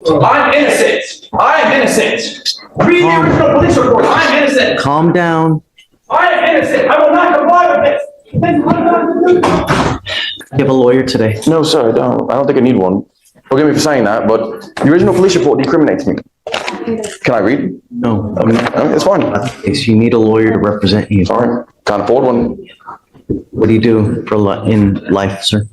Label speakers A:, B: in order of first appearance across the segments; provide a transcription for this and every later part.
A: I'm innocent. I am innocent. Read the original police report. I am innocent.
B: Calm down.
A: I am innocent. I will not comply with this.
B: You have a lawyer today.
C: No, sir, I don't. I don't think I need one. Forgive me for saying that, but the original police report incriminates me. Can I read?
B: No,
C: It's fine.
B: you need a lawyer to represent you.
C: Sorry, can't afford one.
B: What do you do for in life, sir?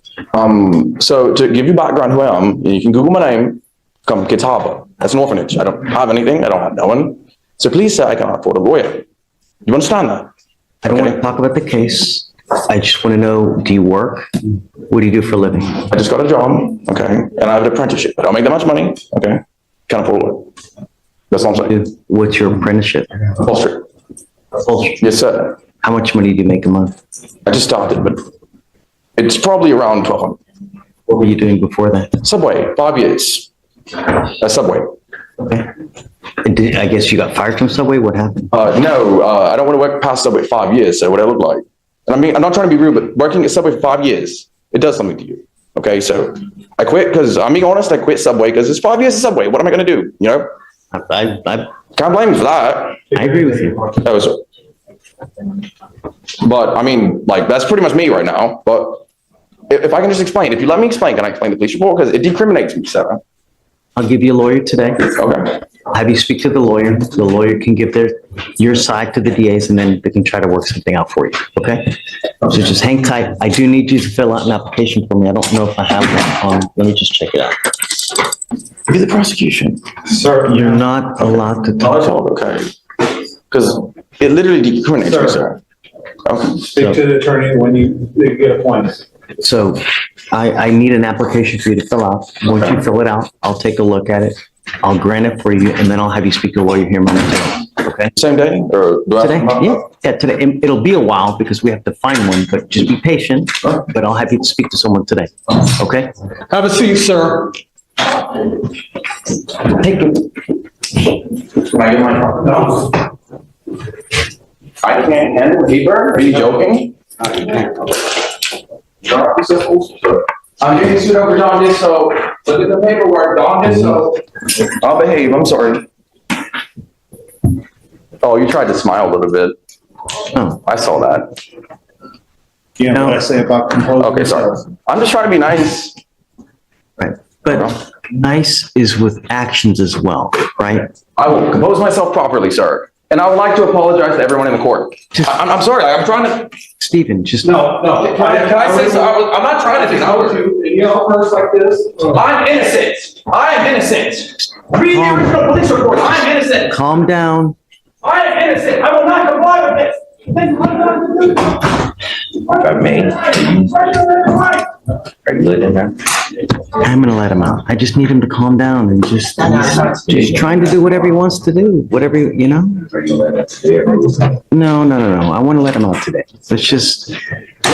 C: So to give you background who I am, you can Google my name, come Kids Harbor. That's an orphanage. I don't have anything. I don't have no one. So please say I can't afford a lawyer. You understand that?
B: I don't want to talk about the case. I just want to know, do you work? What do you do for a living?
C: I just got a job, okay, and I have an apprenticeship. I don't make that much money, okay? Can't afford a lawyer. That's all I'm saying.
B: What's your apprenticeship?
C: Upholstery. Yes, sir.
B: How much money do you make a month?
C: I just started, but it's probably around 1,200.
B: What were you doing before that?
C: Subway, 5 years. Subway.
B: Okay. I guess you got fired from Subway? What happened?
C: No, I don't want to work past Subway 5 years, so what I look like. And I mean, I'm not trying to be rude, but working at Subway for 5 years, it does something to you. Okay, so I quit because, I'm being honest, I quit Subway because it's 5 years of Subway. What am I going to do? You know?
B: I
C: Can't blame me for that.
B: agree with you.
C: That was, but I mean, like, that's pretty much me right now. But if I can just explain, if you let me explain, can I explain the police report? Because it decriminates me, sir.
B: I'll give you a lawyer today.
C: Okay.
B: I'll have you speak to the lawyer. The lawyer can give your side to the DAs, and then they can try to work something out for you, okay? So just hang tight. I do need you to fill out an application for me. I don't know if I have one. Let me just check it out.
C: Be the prosecution.
D: Sir,
B: You're not allowed to
C: Oh, that's
B: talk.
C: all okay. Because it literally decriminates me, sir. Okay.
D: speak to the attorney when you get appointed.
B: So I need an application for you to fill out. Once you fill it out, I'll take a look at it. I'll grant it for you, and then I'll have you speak to a lawyer here momentarily, okay?
C: Same day? Or do I have to
B: Today?
C: come up?
B: Yeah, today. It'll be a while because we have to find one, but just be patient. But I'll have you speak to someone today, okay?
D: Have a seat, sir.
B: Take it.
C: Can I get my car? No. I can't handle a paper? Are you joking? I'm getting sued over jaundice, so look at the paperwork, jaundice, so. I'll behave, I'm sorry. Oh, you tried to smile a little bit.
B: Oh,
C: I saw that.
D: You know what I say about composing
C: Okay, sorry.
D: yourself?
C: I'm just trying to be nice.
B: right. But nice is with actions as well, right?
C: I will compose myself properly, sir. And I would like to apologize to everyone in the court. I'm sorry, I'm trying to.
B: Stephen, just.
D: No.
C: Can I say so? I'm not trying to be
D: How would
C: nice.
D: you, you know, first like this?
A: I'm innocent. I am innocent. Read the original police report. I am innocent.
B: Calm down.
A: I am innocent. I will not comply with this.
C: Are you lit in there?
B: I'm gonna let him out. I just need him to calm down and just trying to do whatever he wants to do, whatever, you know? No. I want to let him out today. Let's just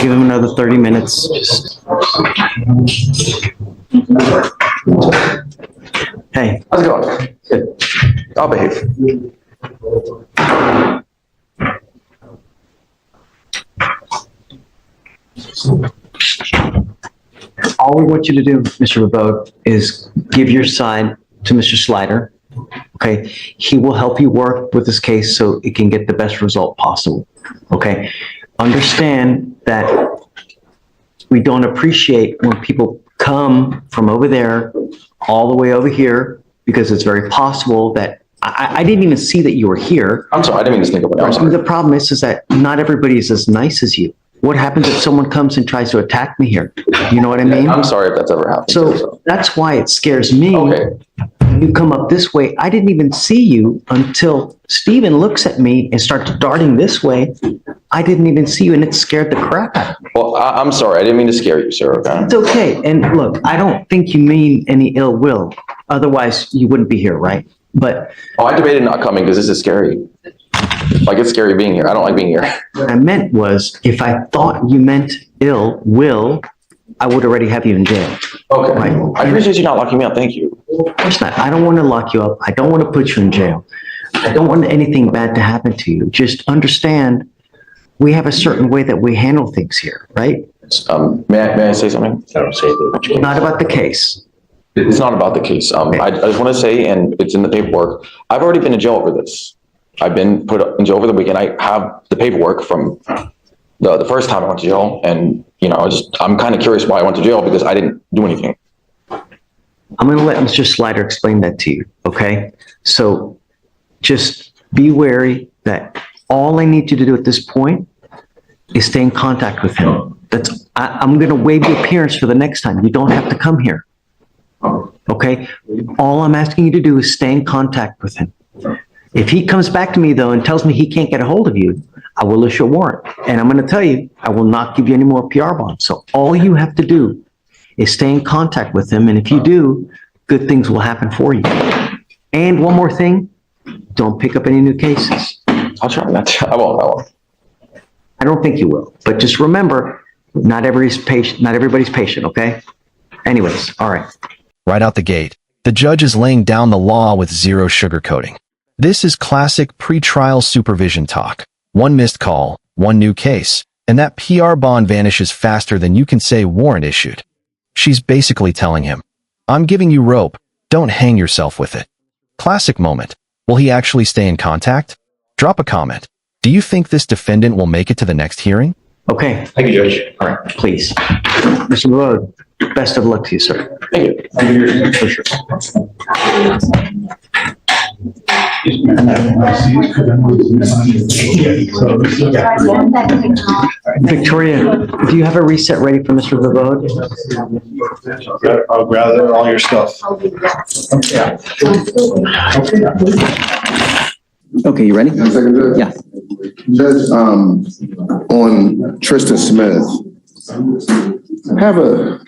B: give him another 30 minutes. Just. Hey,
C: How's it going? Good. I'll behave.
B: all we want you to do, Mr. Rabode, is give your side to Mr. Slider. Okay, he will help you work with this case so it can get the best result possible. Okay, understand that we don't appreciate when people come from over there all the way over here, because it's very possible that I didn't even see that you were here.
C: I'm sorry, I didn't mean to sneak up on you. I'm sorry.
B: The problem is that not everybody is as nice as you. What happens if someone comes and tries to attack me here? You know what I mean?
C: I'm sorry if that's ever happened.
B: So that's why it scares me.
C: Okay.
B: You come up this way. I didn't even see you until Steven looks at me and starts darting this way. I didn't even see you, and it scared the crap out of me.
C: Well, I'm sorry. I didn't mean to scare you, sir. Okay.
B: It's okay. And look, I don't think you mean any ill will. Otherwise, you wouldn't be here, right? But
C: Oh, I debated not coming because this is scary. Like, it's scary being here. I don't like being here.
B: what I meant was, if I thought you meant ill will, I would already have you in jail.
C: Okay.
B: Right.
C: I appreciate you not locking me up. Thank you.
B: Of course not. I don't want to lock you up. I don't want to put you in jail. I don't want anything bad to happen to you. Just understand, we have a certain way that we handle things here, right?
C: May I say something? I don't say that.
B: Not about the case.
C: It's not about the case. I just want to say, and it's in the paperwork, I've already been in jail over this. I've been put in jail over the weekend. I have the paperwork from the first time I went to jail. And, you know, I'm kind of curious why I went to jail because I didn't do anything.
B: I'm going to let Mr. Slider explain that to you, okay? So just be wary that all I need you to do at this point is stay in contact with him. I'm going to waive the appearance for the next time. You don't have to come here, okay? All I'm asking you to do is stay in contact with him. If he comes back to me, though, and tells me he can't get a hold of you, I will issue a warrant. And I'm going to tell you, I will not give you any more PR bonds. So all you have to do is stay in contact with him. And if you do, good things will happen for you. And one more thing, don't pick up any new cases.
C: I'll try that. I won't.
B: I don't think you will. But just remember, not everybody's patient, okay? Anyways, all right.
E: Right out the gate, the judge is laying down the law with zero sugarcoating. This is classic pre-trial supervision talk. One missed call, one new case, and that PR bond vanishes faster than you can say warrant issued. She's basically telling him, I'm giving you rope, don't hang yourself with it. Classic moment. Will he actually stay in contact? Drop a comment. Do you think this defendant will make it to the next hearing?
B: Okay.
A: Thank you, Judge.
B: All right, please. Mr. Road, best of luck to you, sir.
C: Thank you.
A: Thank you, for sure.
B: Victoria, do you have a reset ready for Mr. Vivode?
D: I'll gather all your stuff.
B: Okay, you ready? Yeah.
F: Judge, on Tristan Smith, have a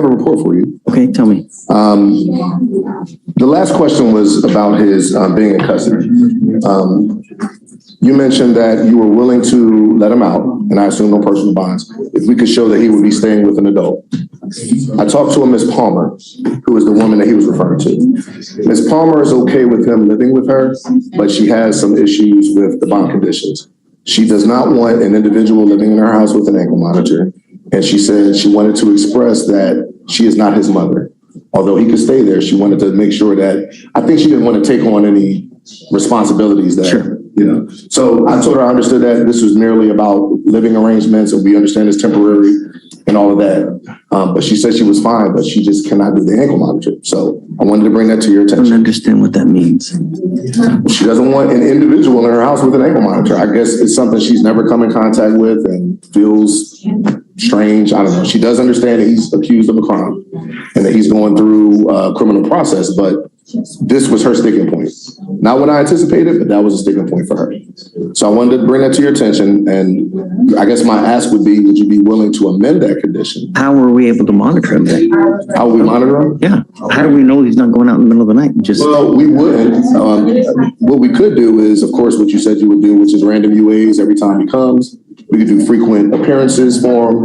F: report for you.
B: Okay, tell me.
F: The last question was about his being in custody. You mentioned that you were willing to let him out, and I assume no personal bonds, if we could show that he would be staying with an adult. I talked to a Miss Palmer, who is the woman that he was referring to. Miss Palmer is okay with him living with her, but she has some issues with the bond conditions. She does not want an individual living in her house with an ankle monitor, and she said she wanted to express that she is not his mother. Although he could stay there, she wanted to make sure that, I think she didn't want to take on any responsibilities that,
B: Sure.
F: you know. So I told her I understood that this was merely about living arrangements, and we understand it's temporary and all of that. But she said she was fine, but she just cannot do the ankle monitor. So I wanted to bring that to your
B: I don't
F: attention.
B: understand what that means.
F: She doesn't want an individual in her house with an ankle monitor. I guess it's something she's never come in contact with and feels strange. I don't know. She does understand that he's accused of a crime and that he's going through a criminal process, but this was her sticking point. Not what I anticipated, but that was a sticking point for her. So I wanted to bring that to your attention. And I guess my ask would be, would you be willing to amend that condition?
B: How were we able to monitor him then?
F: How would we monitor him?
B: Yeah. How do we know he's not going out in the middle of the night? Just
F: Well, we wouldn't. What we could do is, of course, what you said you would do, which is random UAs every time he comes. We could do frequent appearances for him.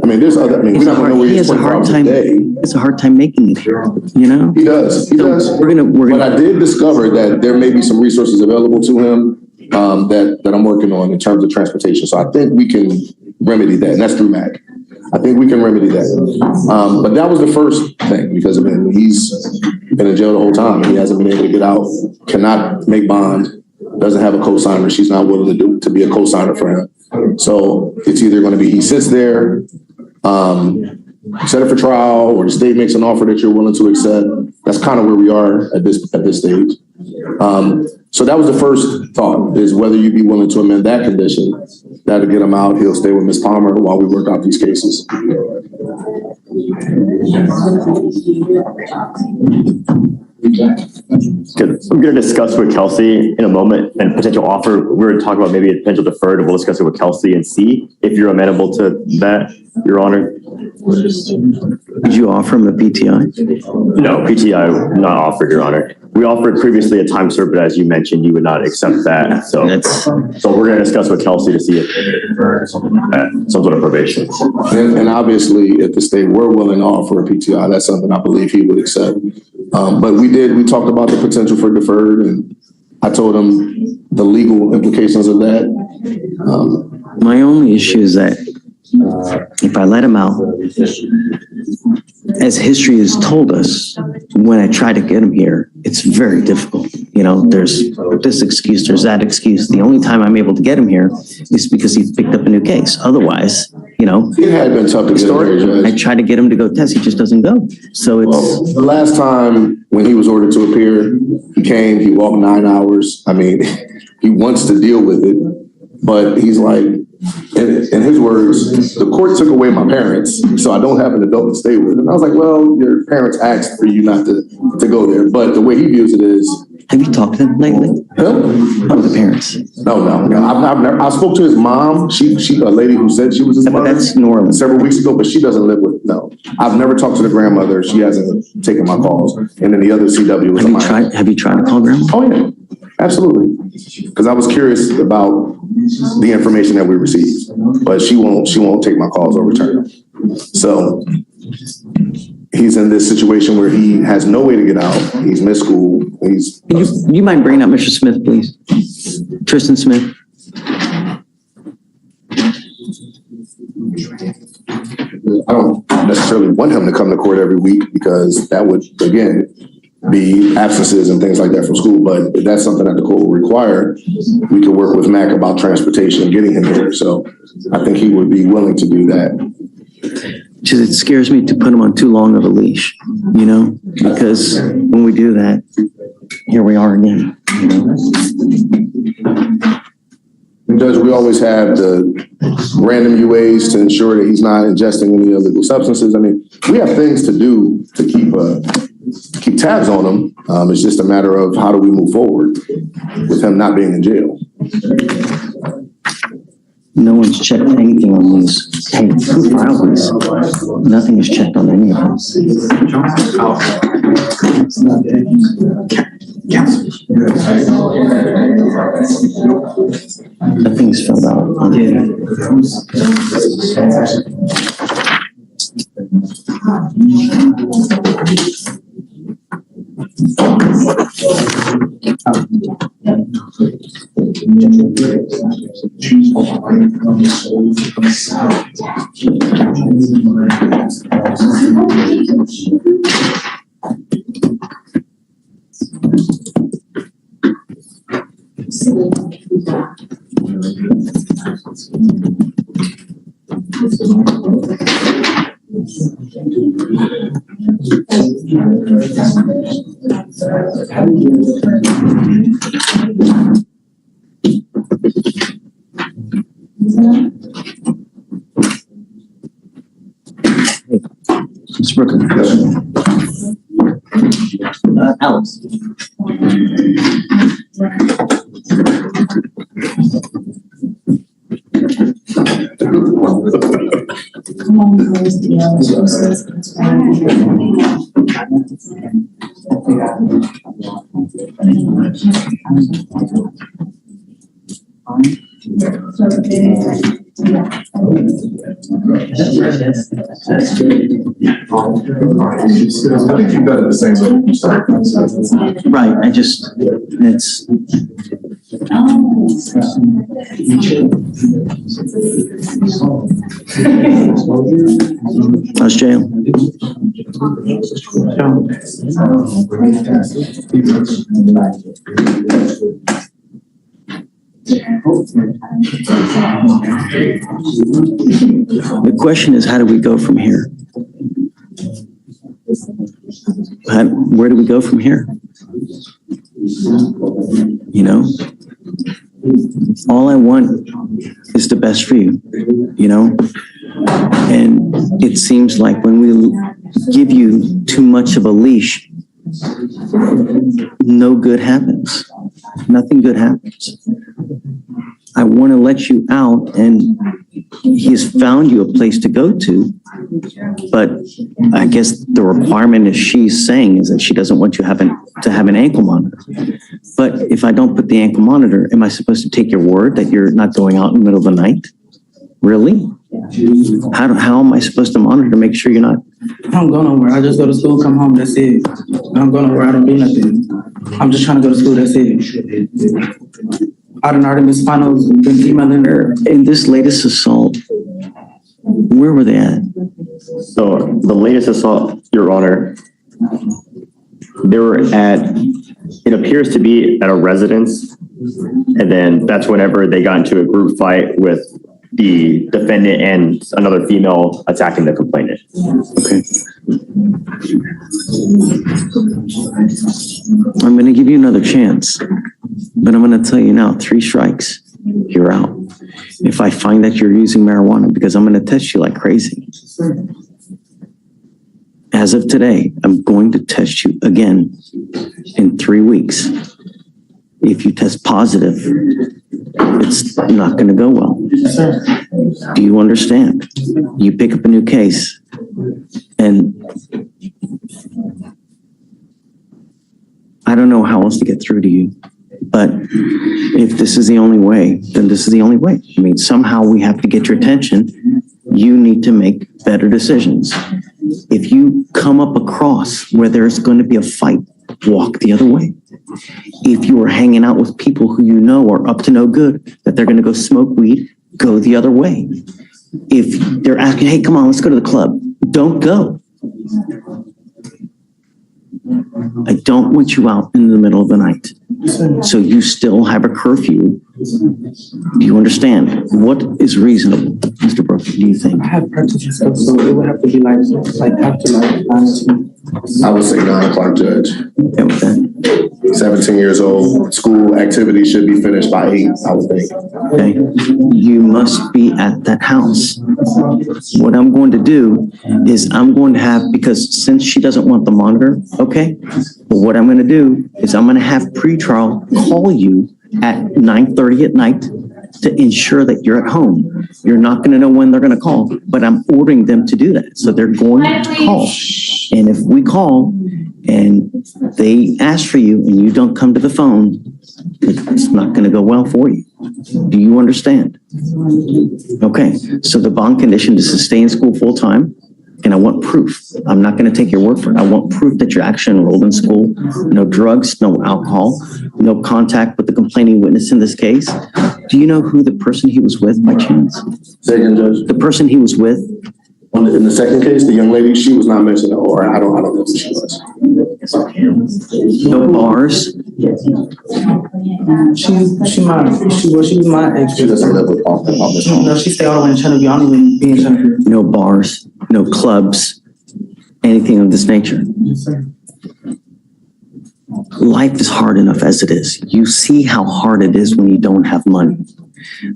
F: I mean, there's other, I mean, we're not gonna know where he is 24 hours a day.
B: It's a hard time making it here, you know?
F: He does. But I did discover that there may be some resources available to him that I'm working on in terms of transportation. So I think we can remedy that, and that's through MAC. I think we can remedy that. But that was the first thing, because I mean, he's been in jail the whole time. He hasn't been able to get out, cannot make bond, doesn't have a co-signer. She's not willing to be a co-signer for him. So it's either going to be he sits there, set it for trial, or the state makes an offer that you're willing to accept. That's kind of where we are at this stage. So that was the first thought, is whether you'd be willing to amend that condition. That'll get him out. He'll stay with Ms. Palmer while we work out these cases.
G: Good. I'm going to discuss with Kelsey in a moment and potential offer. We're going to talk about maybe a potential deferred, and we'll discuss it with Kelsey and see if you're amenable to that, Your Honor.
B: Did you offer him a PTI?
G: No, PTI not offered, Your Honor. We offered previously a time served, but as you mentioned, you would not accept that. So we're going to discuss with Kelsey to see if some sort of probation.
F: And obviously, if the state were willing to offer a PTI, that's something I believe he would accept. But we talked about the potential for deferred, and I told him the legal implications of that.
B: My only issue is that if I let him out as history has told us, when I try to get him here, it's very difficult. You know, there's this excuse, there's that excuse. The only time I'm able to get him here is because he's picked up a new case. Otherwise, you know,
F: It had been tough to get him here,
B: I
F: Judge.
B: try to get him to go test, he just doesn't go. So
F: Well,
B: it's,
F: the last time when he was ordered to appear, he came, he walked 9 hours. I mean, he wants to deal with it, but he's like, in his words, the court took away my parents, so I don't have an adult to stay with. And I was like, well, your parents asked for you not to go there. But the way he views it is,
B: have you talked to him lately?
F: him?
B: Oh, the parents.
F: No. I've never, I spoke to his mom. She, a lady who said she was his
B: But
F: mother
B: that's normal.
F: several weeks ago, but she doesn't live with, no. I've never talked to the grandmother. She hasn't taken my calls. And then the other CW was mine.
B: Have you tried to call grandma?
F: Oh, yeah, absolutely. Because I was curious about the information that we received, but she won't take my calls or return them. So he's in this situation where he has no way to get out. He's missed school.
B: Do you mind bringing up Mr. Smith, please? Tristan Smith?
F: I don't necessarily want him to come to court every week because that would, again, be absences and things like that from school. But if that's something that the court will require, we could work with Mac about transportation and getting him here. So I think he would be willing to do that.
B: Just, it scares me to put him on too long of a leash, you know, because when we do that, here we are again, you know.
F: And Judge, we always have the random UAs to ensure that he's not ingesting any illegal substances. I mean, we have things to do to keep tabs on him. It's just a matter of how do we move forward with him not being in jail.
B: No one's checked anything on these. Hey, who filed these? Nothing is checked on any of them. Nothing's filled out. Mr. Brooklyn. Alex.
F: I think you've done it the same way.
B: Right, it's. How's jail? The question is, how do we go from here? Where do we go from here? You know, all I want is the best for you, you know? And it seems like when we give you too much of a leash, no good happens. Nothing good happens. I want to let you out, and he's found you a place to go to. But I guess the requirement is she's saying is that she doesn't want you to have an ankle monitor. But if I don't put the ankle monitor, am I supposed to take your word that you're not going out in the middle of the night? Really? How am I supposed to monitor to make sure you're not?
H: I don't go nowhere. I just go to school, come home, that's it. I don't go nowhere. I don't do nothing. I'm just trying to go to school, that's it. I done already missed finals, been emailing her.
B: In this latest assault, where were they at?
G: So the latest assault, Your Honor, they were at, it appears to be at a residence. And then that's whenever they got into a group fight with the defendant and another female attacking the complainant.
B: Okay. I'm going to give you another chance, but I'm going to tell you now, 3 strikes, you're out. If I find that you're using marijuana, because I'm going to test you like crazy. As of today, I'm going to test you again in 3 weeks. If you test positive, it's not going to go well. Do you understand? You pick up a new case and I don't know how else to get through to you, but if this is the only way, then this is the only way. I mean, somehow we have to get your attention. You need to make better decisions. If you come up across where there's going to be a fight, walk the other way. If you are hanging out with people who you know are up to no good, that they're going to go smoke weed, go the other way. If they're asking, hey, come on, let's go to the club, don't go. I don't want you out in the middle of the night. So you still have a curfew. Do you understand? What is reasonable, Mr. Brooks, do you think?
H: I have practice and stuff, so it would have to be like after like 9.
F: I would say 9 o'clock, Judge.
B: Okay with that?
F: 17 years old, school activities should be finished by 8, I would think.
B: Okay, you must be at that house. What I'm going to do is I'm going to have, because since she doesn't want the monitor, okay, but what I'm going to do is I'm going to have pretrial call you at 9:30 at night to ensure that you're at home. You're not going to know when they're going to call, but I'm ordering them to do that. So they're going to call. And if we call and they ask for you and you don't come to the phone, it's not going to go well for you. Do you understand? Okay, so the bond condition is to stay in school full time. And I want proof. I'm not going to take your word for it. I want proof that you're actually enrolled in school. No drugs, no alcohol, no contact with the complaining witness in this case. Do you know who the person he was with by chance?
F: Second, Judge.
B: The person he was with?
F: In the second case, the young lady, she was not mentioned, or I don't know who she was.
B: No bars?
H: She was my ex.
F: She doesn't live with Office Home.
H: No, she stayed all the way in Cheneville. I don't even be in Cheneville.
B: No bars, no clubs, anything of this nature. Life is hard enough as it is. You see how hard it is when you don't have money.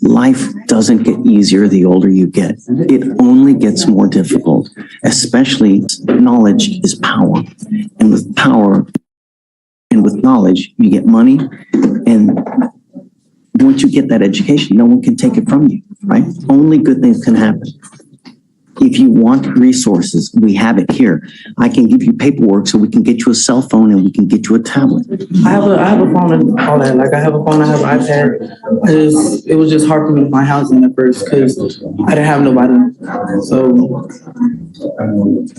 B: Life doesn't get easier the older you get. It only gets more difficult, especially knowledge is power. And with power and with knowledge, you get money. And once you get that education, no one can take it from you, right? Only good things can happen. If you want resources, we have it here. I can give you paperwork so we can get you a cell phone and we can get you a tablet.
H: I have a phone and all that. Like I have a phone, I have an iPad. It was just hard for me to find housing at first because I didn't have nobody. So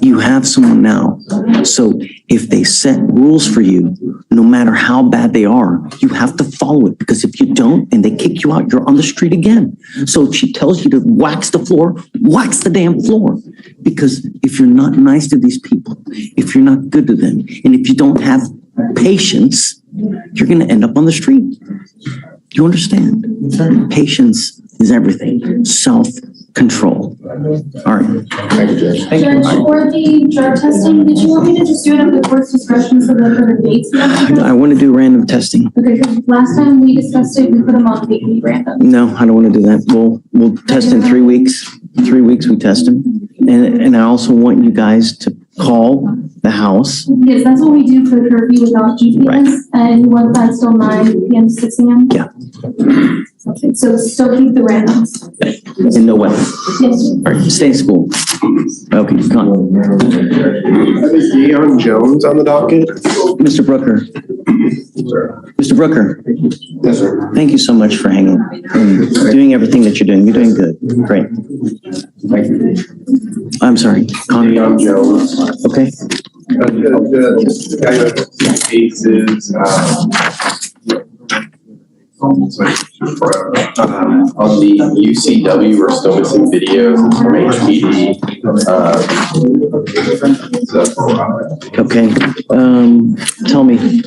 B: you have someone now. So if they set rules for you, no matter how bad they are, you have to follow it, because if you don't and they kick you out, you're on the street again. So if she tells you to wax the floor, wax the damn floor. Because if you're not nice to these people, if you're not good to them, and if you don't have patience, you're going to end up on the street. You understand? Patience is everything. Self-control. All right.
F: Thank you, Judge.
I: Judge, for the drug testing, did you want me to just do it at the court's discretion so that for the dates?
B: I want to do random testing.
I: Okay, because last time we discussed it, we put them on the random.
B: No, I don't want to do that. We'll test in 3 weeks. 3 weeks we test them. And I also want you guys to call the house.
I: Yes, that's what we do for the curfew without GPS.
B: Right.
I: And you want that still 9 p.m. to 6 a.m.?
B: Yeah.
I: Okay, so still keep the randoms.
B: And no weapon.
I: Yes.
B: All right, stay in school. Okay, come on.
D: Is Deion Jones on the docket?
B: Mr. Brooker. Mr. Brooker,
F: Yes, sir.
B: thank you so much for hanging and doing everything that you're doing. You're doing good. Great.
F: Thank you.
B: I'm sorry.
F: Deion Jones.
B: Okay.
D: The guy that cases,
J: on the UCW, we're still missing videos from HPD.
B: Okay, tell me,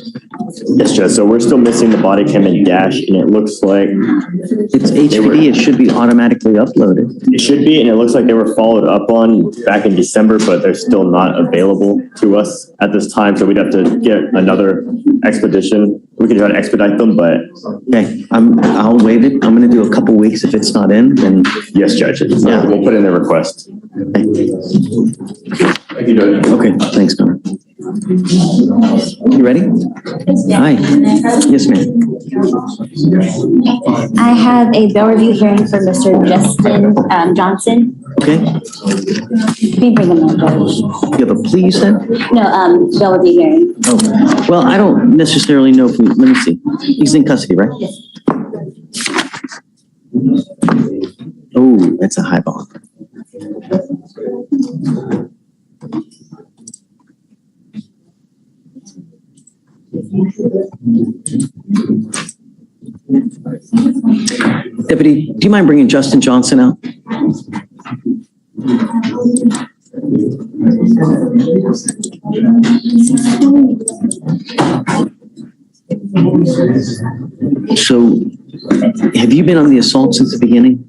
G: Yes, Judge. So we're still missing the body cam and dash, and it looks like
B: it's HPD, it should be automatically uploaded.
G: it should be, and it looks like they were followed up on back in December, but they're still not available to us at this time. So we'd have to get another expedition. We could try to expedite them, but
B: Okay, I'll waive it. I'm gonna do a couple weeks. If it's not in, then
G: yes, Judge.
B: Yeah.
G: We'll put in a request.
C: Thank you, Judge.
B: okay, thanks, Connor. You ready? Hi. Yes, ma'am.
J: I have a bail review hearing for Mr. Justin Johnson.
B: Okay,
J: Can you bring him in, Judge?
B: you have a plea, you said?
J: No, bail review hearing.
B: Oh, well, I don't necessarily know if let me see. He's in custody, right? Oh, that's a high bond. Deputy, do you mind bringing Justin Johnson out? So, have you been on the assault since the beginning?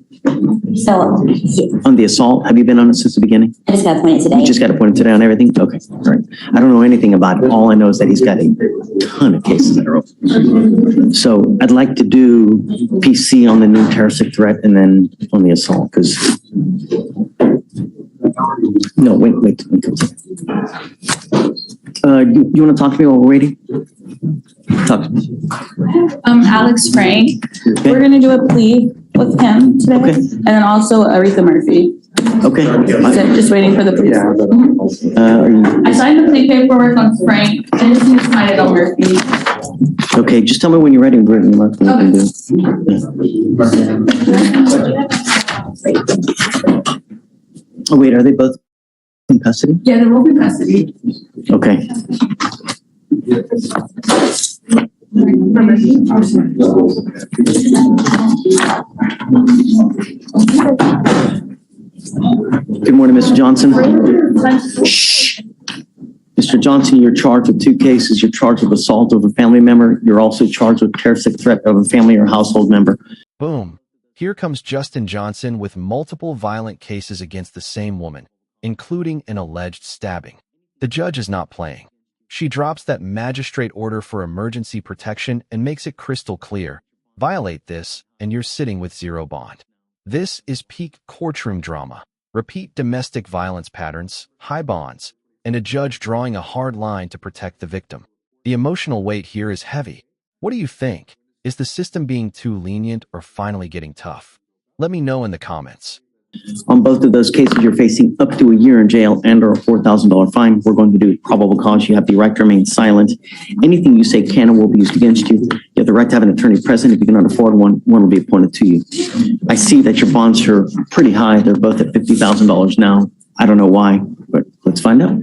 J: So,
B: On the assault, have you been on it since the beginning?
J: I just got appointed today.
B: You just got appointed today on everything? Okay, all right. I don't know anything about it. All I know is that he's got a ton of cases that are open. So I'd like to do PC on the new terroristic threat and then on the assault, because... No, wait. You want to talk to me while we're waiting? Talk to me.
K: Alex Frank.
B: Okay.
K: We're gonna do a plea with him today.
B: Okay.
K: And then also Aretha Murphy.
B: Okay.
K: So just waiting for the police.
B: Are you,
K: I signed the plea paperwork on Frank. I just need to sign it on Murphy.
B: okay, just tell me when you're ready, Brittany. What we can do. Oh, wait, are they both in custody?
K: Yeah, they're both in custody.
B: Okay. Good morning, Mr. Johnson. Shh. Mr. Johnson, you're charged with 2 cases. You're charged with assault of a family member. You're also charged with terroristic threat of a family or household member.
E: Boom. Here comes Justin Johnson with multiple violent cases against the same woman, including an alleged stabbing. The judge is not playing. She drops that magistrate order for emergency protection and makes it crystal clear. Violate this, and you're sitting with 0 bond. This is peak courtroom drama. Repeat domestic violence patterns, high bonds, and a judge drawing a hard line to protect the victim. The emotional weight here is heavy. What do you think? Is the system being too lenient or finally getting tough? Let me know in the comments.
B: On both of those cases, you're facing up to a year in jail and or a $4,000 fine. We're going to do probable cause. You have the right to remain silent. Anything you say can and will be used against you. You have the right to have an attorney present. If you cannot afford one, one will be appointed to you. I see that your bonds are pretty high. They're both at $50,000 now. I don't know why, but let's find out.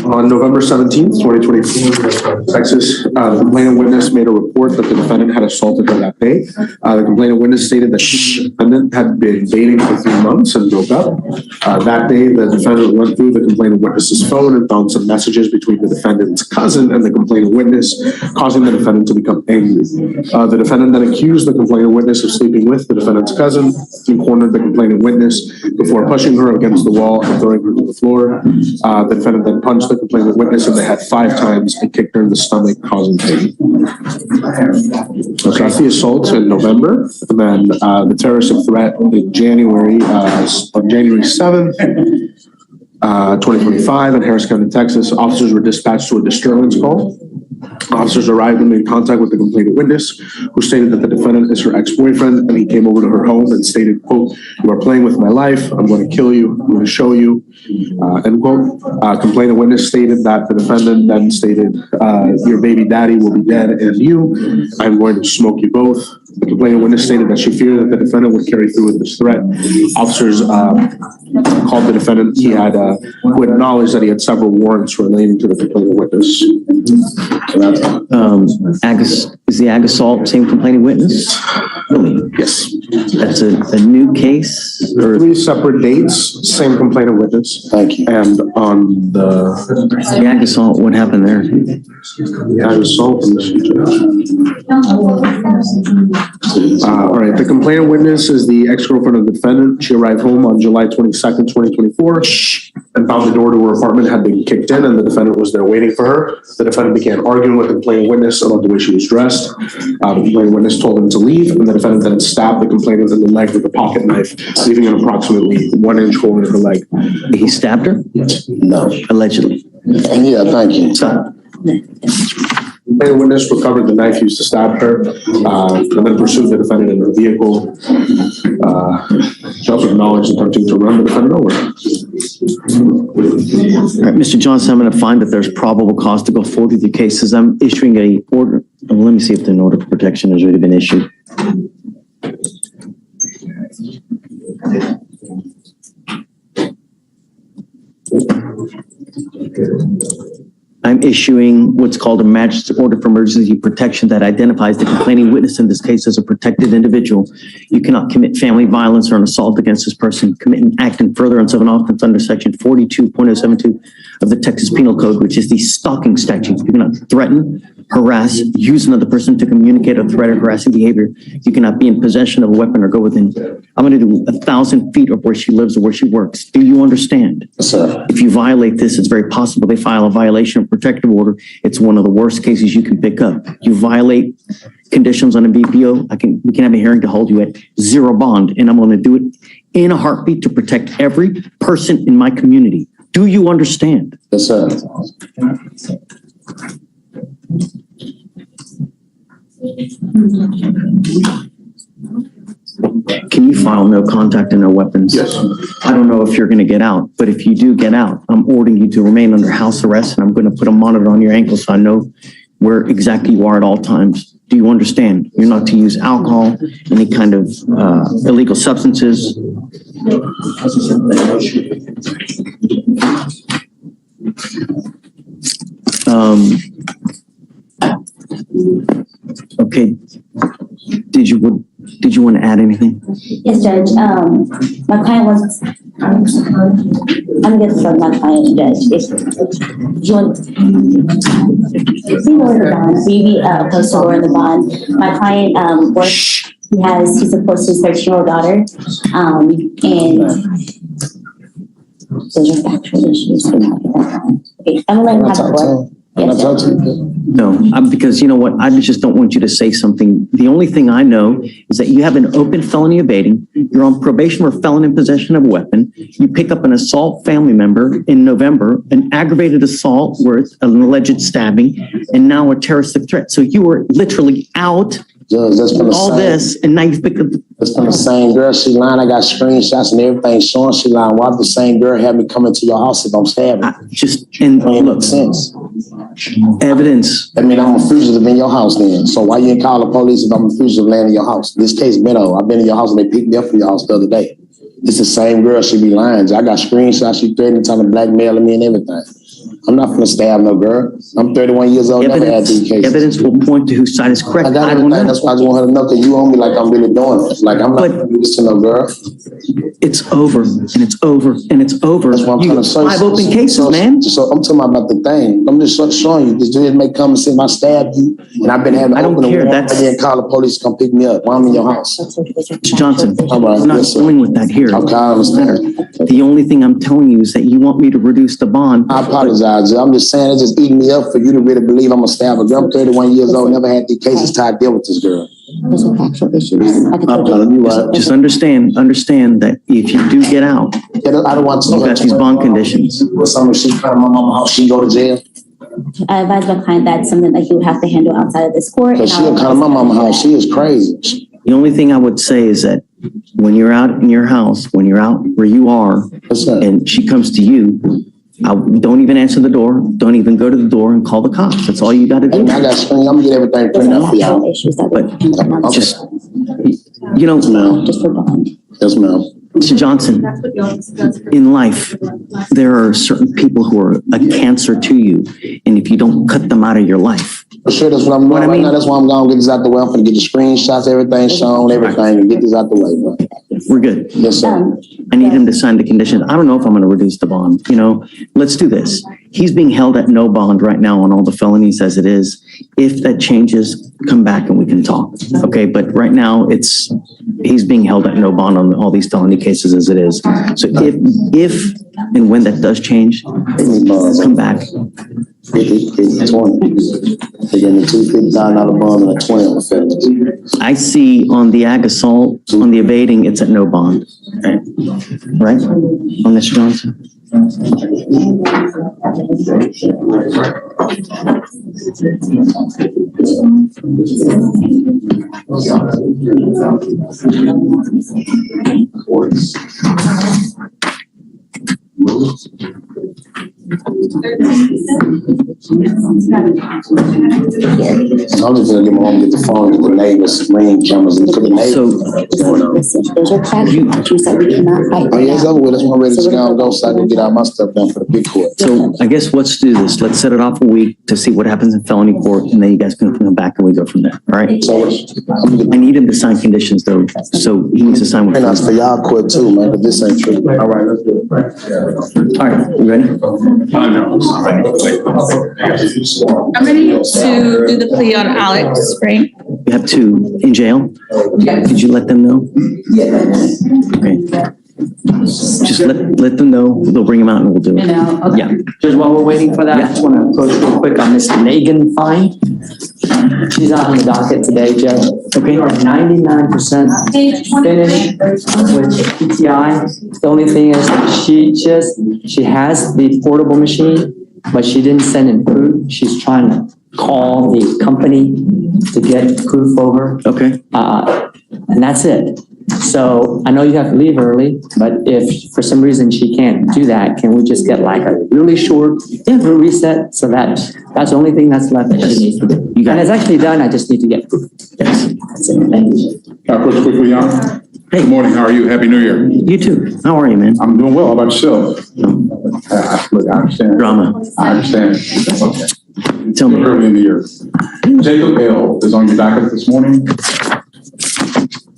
F: On November 17th, 2024, Texas, the complainant witness made a report that the defendant had assaulted her that day. The complainant witness stated that the defendant had been dating for 3 months and broke up. That day, the defendant went through the complainant witness's phone and found some messages between the defendant's cousin and the complainant witness, causing the defendant to become angry. The defendant then accused the complainant witness of sleeping with the defendant's cousin. He cornered the complainant witness before pushing her against the wall and throwing her to the floor. The defendant then punched the complainant witness in the head 5 times and kicked her in the stomach, causing pain. So that's the assault in November. And then the terroristic threat in January, on January 7th, 2025 in Harris County, Texas. Officers were dispatched to a disturbance call. Officers arrived and made contact with the complainant witness, who stated that the defendant is her ex-boyfriend, and he came over to her home and stated, quote, "You are playing with my life. I'm going to kill you. I'm going to show you," end quote. Complainant witness stated that the defendant then stated, "Your baby daddy will be dead and you. I'm going to smoke you both." The complainant witness stated that she feared that the defendant would carry through with this threat. Officers called the defendant. Who acknowledged that he had several warrants relating to the complainant witness.
B: Is the ag assault same complaining witness? Really?
L: Yes.
B: That's a new case? Or
L: 3 separate dates, same complainant witness.
F: Thank you.
L: And on the
B: ag assault, what happened there?
L: ag assault, all right, the complainant witness is the ex-girlfriend of the defendant. She arrived home on July 22nd, 2024, and found the door to her apartment had been kicked in, and the defendant was there waiting for her. The defendant began arguing with the complainant witness about the way she was dressed. The complainant witness told him to leave, and the defendant then stabbed the complainant in the leg with a pocket knife, leaving an approximately 1-inch hole in the leg.
B: He stabbed her?
F: No.
B: Allegedly.
F: Yeah, thank you.
L: The witness recovered the knife used to stab her, and then pursued the defendant in her vehicle. She also acknowledged attempting to run the defendant over.
B: All right, Mr. Johnson, I'm going to find that there's probable cause to go forward with your cases. I'm issuing a order. Let me see if the order of protection has already been issued. I'm issuing what's called a magistrate order for emergency protection that identifies the complaining witness in this case as a protected individual. You cannot commit family violence or an assault against this person, commit an act in furtherance of an offense under section 42.072 of the Texas Penal Code, which is the stalking statute. You cannot threaten, harass, use another person to communicate a threat or harassing behavior. You cannot be in possession of a weapon or go within. I'm going to do 1,000 feet of where she lives or where she works. Do you understand?
F: Yes, sir.
B: If you violate this, it's very possible they file a violation of protective order. It's one of the worst cases you can pick up. You violate conditions on a BPO, we can have a hearing to hold you at 0 bond, and I'm going to do it in a heartbeat to protect every person in my community. Do you understand?
F: Yes, sir.
B: Can you file no contact and no weapons?
L: Yes.
B: I don't know if you're going to get out, but if you do get out, I'm ordering you to remain under house arrest, and I'm going to put a monitor on your ankle so I know where exactly you are at all times. Do you understand? You're not to use alcohol, any kind of illegal substances. Okay. Did you want to add anything?
J: Yes, Judge. My client was, I'm going to start my client, Judge. If you want, we were in the bond, we posted over in the bond. My client works, he supports his 13-year-old daughter, and those are factual issues. Okay, I'm going to let him have the floor. Yes,
B: No, because you know what? I just don't want you to say something. The only thing I know is that you have an open felony evading. You're on probation for felon in possession of a weapon. You pick up an assault family member in November, an aggravated assault worth an alleged stabbing, and now a terroristic threat. So you were literally out.
F: Judge, that's from the
B: all
F: same,
B: this, and now you pick up.
F: That's from the same girl. She lying. I got screenshots and everything showing she lying. Why the same girl have me come into your house if I'm stabbing?
B: Look,
F: sense.
B: Evidence.
F: I mean, I'm a fugitive in your house then. So why you ain't call the police if I'm a fugitive laying in your house? This case been over. I've been in your house and they picked me up from your house the other day. It's the same girl. She be lying. I got screenshots. She threatening, trying to blackmail me and everything. I'm not gonna stab no girl. I'm 31 years old. Never had these cases.
B: Evidence will point to whose side is correct.
F: I got everything. That's why I just want her to know that you own me like I'm really doing it. Like I'm not gonna do this to no girl.
B: It's over and it's over and it's over.
F: That's what I'm trying to show you.
B: 5 open cases, man.
F: So I'm talking about the thing. I'm just showing you. This dude may come and say I stabbed you, and I've been having.
B: I don't care.
F: I didn't call the police to come pick me up. While I'm in your house.
B: Mr. Johnson,
F: Right,
B: I'm not dealing with that here.
F: Okay, I understand.
B: The only thing I'm telling you is that you want me to reduce the bond.
F: I apologize. I'm just saying it's just eating me up for you to really believe I'm a stabber. I'm 31 years old. Never had these cases tied deal with this girl.
J: Those are factual issues.
B: Just understand that if you do get out,
F: I don't want to.
B: you got these bond conditions.
F: Some she come to my mama's house, she go to jail.
J: I advise my client that's something that he would have to handle outside of this court.
F: Cause she'll come to my mama's house. She is crazy.
B: The only thing I would say is that when you're out in your house, when you're out where you are, and she comes to you, don't even answer the door. Don't even go to the door and call the cops. That's all you got to do.
F: I got screen. I'm gonna get everything printed out for y'all.
B: But just, you know,
J: just for bond.
F: Yes, ma'am.
B: Mr. Johnson, in life, there are certain people who are a cancer to you. And if you don't cut them out of your life,
F: For sure, that's what I'm doing right now. That's why I'm gonna get this out the way. I'm gonna get the screenshots, everything shown, everything, and get this out the way, bro.
B: We're good.
F: Yes, sir.
B: I need him to sign the condition. I don't know if I'm going to reduce the bond. You know, let's do this. He's being held at no bond right now on all the felonies as it is. If that changes, come back and we can talk. Okay, but right now he's being held at no bond on all these felony cases as it is. So if and when that does change, come back.
F: 20. Again, the $250,000 bond and a 20 on the felonies.
B: I see on the ag assault, on the evading, it's at no bond. Right? On Mr. Johnson?
F: So I'm just gonna get my mom, get the phone, get the neighbors, ring cameras, and put the neighbors.
J: There's your track, you said we cannot fight.
F: Oh, yeah, it's over with. That's why I'm ready to go so I can get all my stuff done for the big court.
B: So I guess let's do this. Let's set it off a week to see what happens in felony court, and then you guys can come back and we go from there. All right?
F: So
B: I need him to sign conditions though, so he needs to sign with.
F: and that's for y'all court too, man, but this ain't true. All right, let's do it.
B: All right, you ready?
K: I'm ready to do the plea on Alex, right?
B: You have two in jail? Did you let them know? Okay. Just let them know. They'll bring him out and we'll do it. Yeah.
M: Just while we're waiting for that, I just want to go real quick on Miss Megan Fine. She's out on the docket today, Judge.
B: Okay.
M: We are 99% finished with PTI. The only thing is she has the portable machine, but she didn't send in proof. She's trying to call the company to get proof over.
B: Okay.
M: And that's it. So I know you have to leave early, but if for some reason she can't do that, can we just get like a really short reset? So that's the only thing that's left that she needs to do. And it's actually done. I just need to get proof.
B: Yes.
M: That's it. Thank you.
N: Coach quickly, young.
B: Hey.
N: Good morning. How are you? Happy New Year.
B: You too. How are you, man?
N: I'm doing well. How about yourself? Look, I understand.
B: Drama.
N: I understand.
B: Tell me.
N: Early in the year. Jacob L. is on your docket this morning.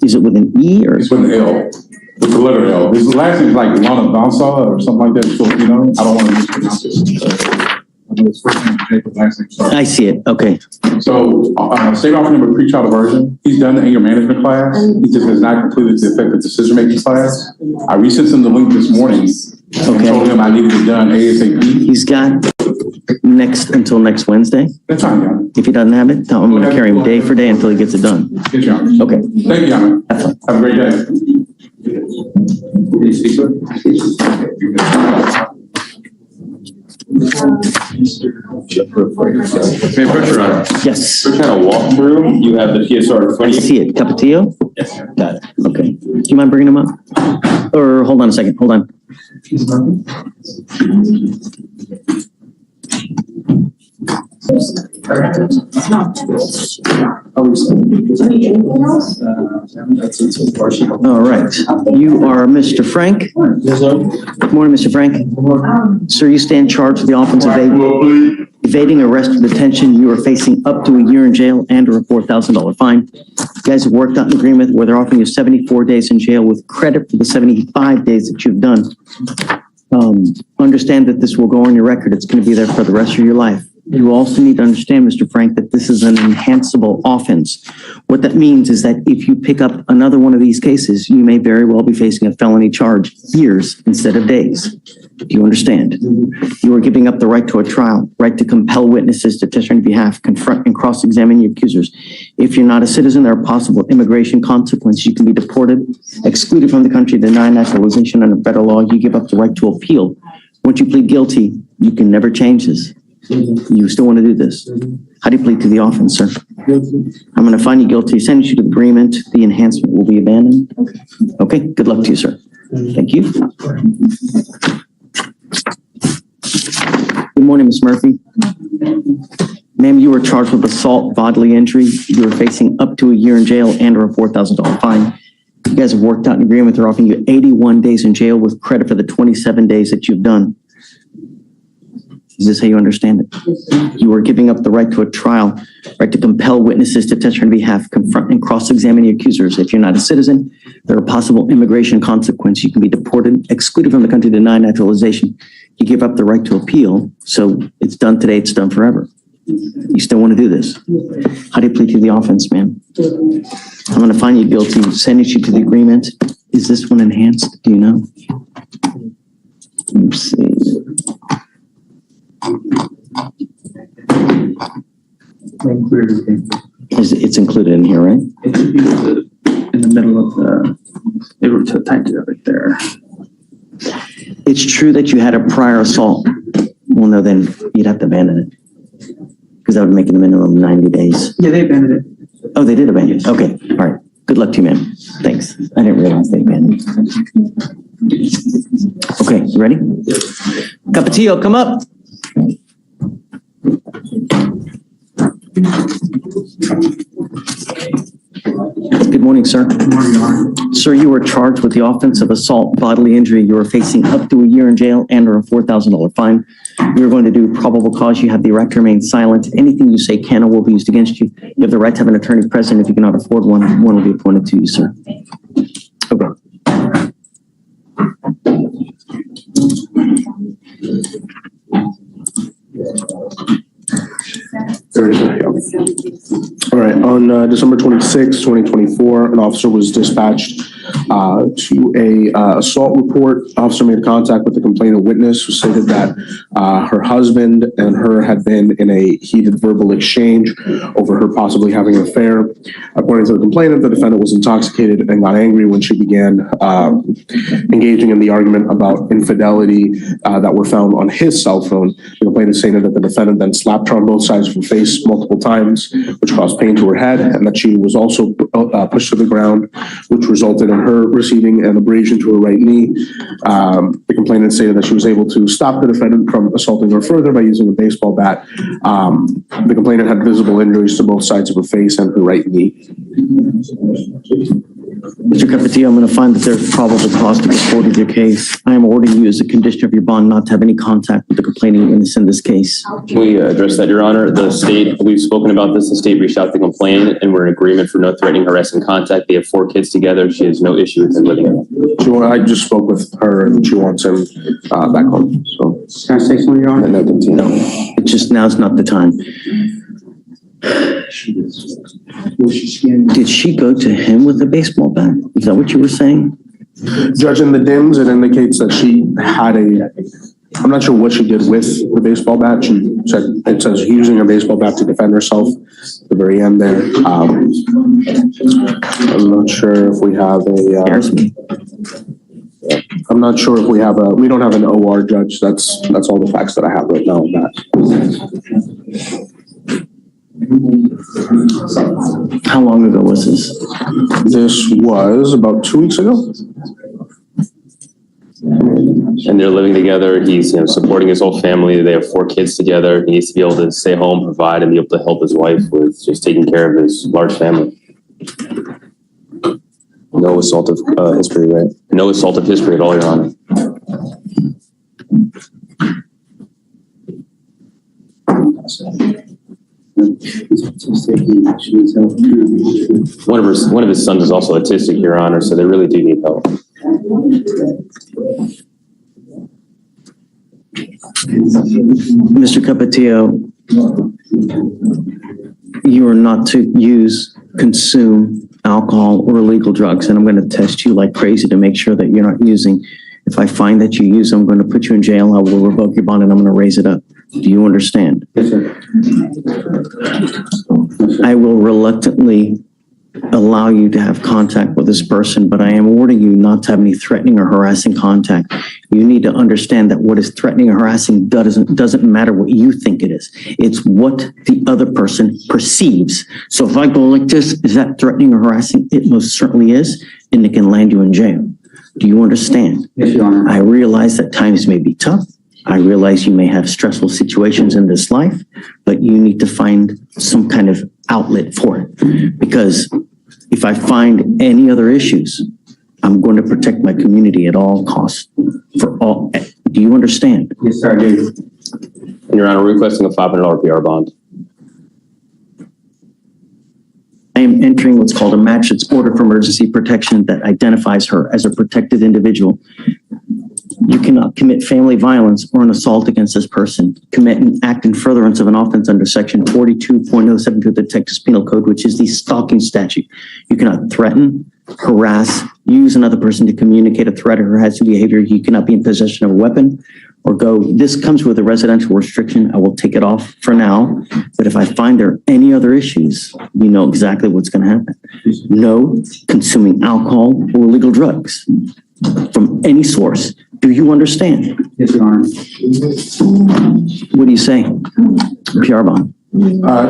B: Is it with an E or?
N: It's with an L, with the letter L. His last name is like Lana Donsala or something like that. So, you know, I don't want to mispronounce it. I know his first name is Jacob, last name is Sarah.
B: I see it. Okay.
N: So, state offering him a pre-trial diversion. He's done the anger management class. He just has not completed the effective decision-making class. I resent him the link this morning.
B: Okay.
N: Told him I needed it done ASAP.
B: He's got until next Wednesday.
N: That's fine, John.
B: If he doesn't have it, I'm going to carry him day for day until he gets it done.
N: Yes, John.
B: Okay.
N: Thank you, John. Have a great day.
O: May I pressure on?
B: Yes.
O: For kind of walkthrough, you have the PSR in front
B: I
O: of you.
B: see it. Capatillo?
O: Yes.
B: Got it. Okay. Do you mind bringing him up? Or hold on a second. Hold on. All right. You are Mr. Frank?
D: Yes, sir.
B: Good morning, Mr. Frank. Sir, you stand charged with the offense of evading arrest or detention. You are facing up to a year in jail and or a $4,000 fine. You guys have worked out an agreement where they're offering you 74 days in jail with credit for the 75 days that you've done. Understand that this will go on your record. It's going to be there for the rest of your life. You also need to understand, Mr. Frank, that this is an enhanceable offense. What that means is that if you pick up another one of these cases, you may very well be facing a felony charge years instead of days. Do you understand? You are giving up the right to a trial, right to compel witnesses to testify on your behalf, confront and cross-examine your accusers. If you're not a citizen, there are possible immigration consequences. You can be deported, excluded from the country, denied naturalization under federal law. You give up the right to appeal. Once you plead guilty, you can never change this. You still want to do this? How do you plead to the offense, sir? I'm going to find you guilty, sentence you to agreement. The enhancement will be abandoned. Okay, good luck to you, sir. Thank you. Good morning, Ms. Murphy. Ma'am, you were charged with assault, bodily injury. You are facing up to a year in jail and or a $4,000 fine. You guys have worked out an agreement. They're offering you 81 days in jail with credit for the 27 days that you've done. Is this how you understand it? You are giving up the right to a trial, right to compel witnesses to testify on behalf, confront and cross-examine your accusers. If you're not a citizen, there are possible immigration consequences. You can be deported, excluded from the country, denied naturalization. You give up the right to appeal. So it's done today, it's done forever. You still want to do this? How do you plead to the offense, man? I'm going to find you guilty, sentence you to the agreement. Is this one enhanced? Do you know? Let's see. It's included in here, right?
H: It should be in the middle of the, they were typed it right there.
B: It's true that you had a prior assault. Well, no, then you'd have to abandon it. Because that would make it a minimum of 90 days.
H: Yeah, they abandoned it.
B: Oh, they did abandon it. Okay, all right. Good luck to you, man. Thanks. I didn't realize they abandoned it. Okay, you ready? Capetillo, come up. Good morning, sir.
H: Good morning, Your Honor.
B: Sir, you were charged with the offense of assault, bodily injury. You are facing up to a year in jail and or a $4,000 fine. You're going to do probable cause. You have the right to remain silent. Anything you say can or will be used against you. You have the right to have an attorney present. If you cannot afford one, one will be appointed to you, sir. Okay.
L: All right, on December 26, 2024, an officer was dispatched to a assault report. Officer made contact with the complainant witness who stated that her husband and her had been in a heated verbal exchange over her possibly having an affair. According to the complainant, the defendant was intoxicated and got angry when she began engaging in the argument about infidelity that were found on his cell phone. The complainant stated that the defendant then slapped her on both sides of her face multiple times, which caused pain to her head, and that she was also pushed to the ground, which resulted in her receiving an abrasion to her right knee. The complainant stated that she was able to stop the defendant from assaulting her further by using a baseball bat. The complainant had visible injuries to both sides of her face and her right knee.
B: Mr. Capetillo, I'm going to find that there's probable cause to be forwarded your case. I am ordering you as a condition of your bond not to have any contact with the complaining witness in this case.
O: Can we address that, Your Honor? The state, we've spoken about this, the state reached out to complain and we're in agreement for no threatening, harassing contact. They have 4 kids together. She has no issue with him living there.
L: I just spoke with her and she wants him back home. So
H: Can I say something, Your Honor?
L: no,
B: It just, now's not the time. Did she go to him with a baseball bat? Is that what you were saying?
L: judging the dims, it indicates that she had I'm not sure what she did with the baseball bat. She said, it says using a baseball bat to defend herself at the very end there. I'm not sure if we have I'm not sure if we have we don't have an OR judge. That's all the facts that I have right now on that.
B: How long ago was this?
L: This was about 2 weeks ago.
O: And they're living together. He's supporting his whole family. They have 4 kids together. He needs to be able to stay home, provide, and be able to help his wife with just taking care of his large family. No assault of history, right? No assault of history at all, Your Honor. One of his sons is also autistic, Your Honor, so they really do need help.
B: Mr. Capetillo, you are not to consume alcohol or illegal drugs, and I'm going to test you like crazy to make sure that you're not using. If I find that you use, I'm going to put you in jail. I will revoke your bond and I'm going to raise it up. Do you understand?
H: Yes, sir.
B: I will reluctantly allow you to have contact with this person, but I am ordering you not to have any threatening or harassing contact. You need to understand that what is threatening or harassing doesn't matter what you think it is. It's what the other person perceives. So if I go like this, is that threatening or harassing? It most certainly is, and it can land you in jail. Do you understand?
H: Yes, Your Honor.
B: I realize that times may be tough. I realize you may have stressful situations in this life, but you need to find some kind of outlet for it. Because if I find any other issues, I'm going to protect my community at all costs. For all, do you understand?
H: Yes, sir, I do.
O: And Your Honor, we're requesting a $500 PR bond.
B: I am entering what's called a magistrate's order for emergency protection that identifies her as a protected individual. You cannot commit family violence or an assault against this person, commit an act in furtherance of an offense under section 42.072 of the Texas Penal Code, which is the stalking statute. You cannot threaten, harass, use another person to communicate a threat or harassing behavior. You cannot be in possession of a weapon or go. This comes with a residential restriction. I will take it off for now. But if I find there are any other issues, we know exactly what's going to happen. No consuming alcohol or illegal drugs from any source. Do you understand?
M: Yes, Your Honor.
B: What do you say? PR bond.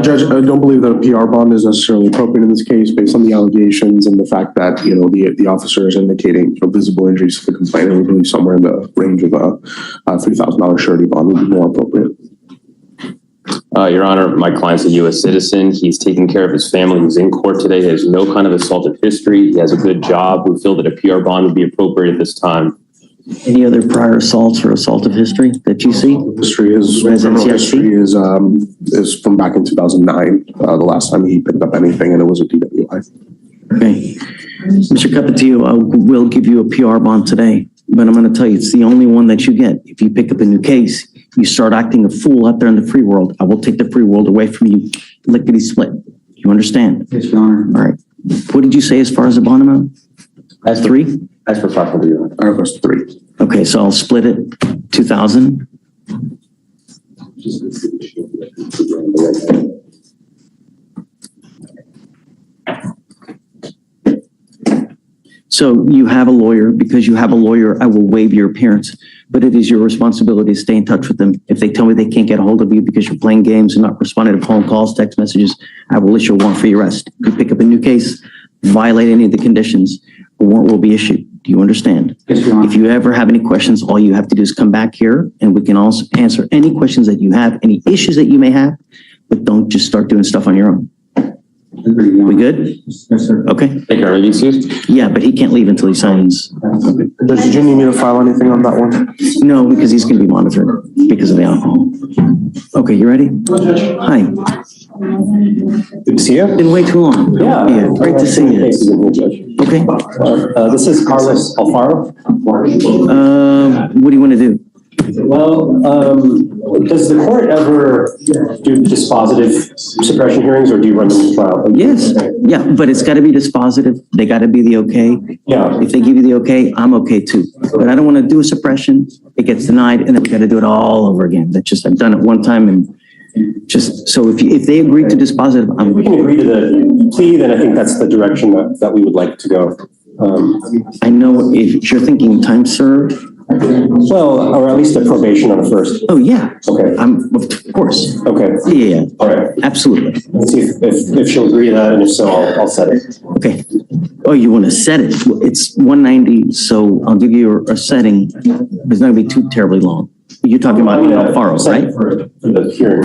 L: Judge, I don't believe that a PR bond is necessarily appropriate in this case based on the allegations and the fact that, the officer is indicating visible injuries to the complainant. We believe somewhere in the range of a $3,000 surety bond would be more appropriate.
O: Your Honor, my client's a U.S. citizen. He's taking care of his family. He's in court today. He has no kind of assaultive history. He has a good job. We feel that a PR bond would be appropriate at this time.
B: Any other prior assaults or assaultive history that you see?
L: History is from back in 2009. The last time he picked up anything, and it was a DWI.
B: Okay. Mr. Capetillo, I will give you a PR bond today, but I'm going to tell you, it's the only one that you get. If you pick up a new case, you start acting a fool out there in the free world, I will take the free world away from you, lickety split. You understand?
M: Yes, Your Honor.
B: All right. What did you say as far as the bond amount?
O: As for
B: 3?
O: As for 500, Your Honor.
L: I request 3.
B: Okay, so I'll split it, 2,000. So you have a lawyer. Because you have a lawyer, I will waive your appearance, but it is your responsibility to stay in touch with them. If they tell me they can't get a hold of you because you're playing games and not responding to phone calls, text messages, I will issue a warrant for your arrest. If you pick up a new case, violate any of the conditions, a warrant will be issued. Do you understand?
M: Yes, Your Honor.
B: If you ever have any questions, all you have to do is come back here and we can also answer any questions that you have, any issues that you may have, but don't just start doing stuff on your own. We good?
M: Yes, sir.
B: Okay.
O: Thank you, Your Honor. Are you excused?
B: Yeah, but he can't leave until he signs.
L: Judge, did you need me to file anything on that one?
B: No, because he's going to be monitored because of the alcohol. Okay, you ready? Hi.
P: Good to see you.
B: Been way too long.
P: Yeah.
B: Great to see you. Okay.
P: This is Carlos Alfaro.
B: What do you want to do?
P: Well, does the court ever do dispositive suppression hearings, or do you run them to trial?
B: Yes. Yeah, but it's got to be dispositive. They got to be the okay.
P: Yeah.
B: If they give you the okay, I'm okay too. But I don't want to do a suppression. It gets denied, and then we got to do it all over again. That's just, I've done it one time, and just so if they agree to dispositive,
P: We can agree to the plea, then I think that's the direction that we would like to go.
B: I know if you're thinking time served.
P: Well, or at least a probation on a first.
B: Oh, yeah.
P: Okay.
B: Of course.
P: Okay.
B: Yeah.
P: All right.
B: Absolutely.
P: Let's see if she'll agree to that, and if so, I'll set it.
B: Okay. Oh, you want to set it? It's 190, so I'll give you a setting. It's not going to be too terribly long. You're talking about Alfaro, right?
P: For the hearing,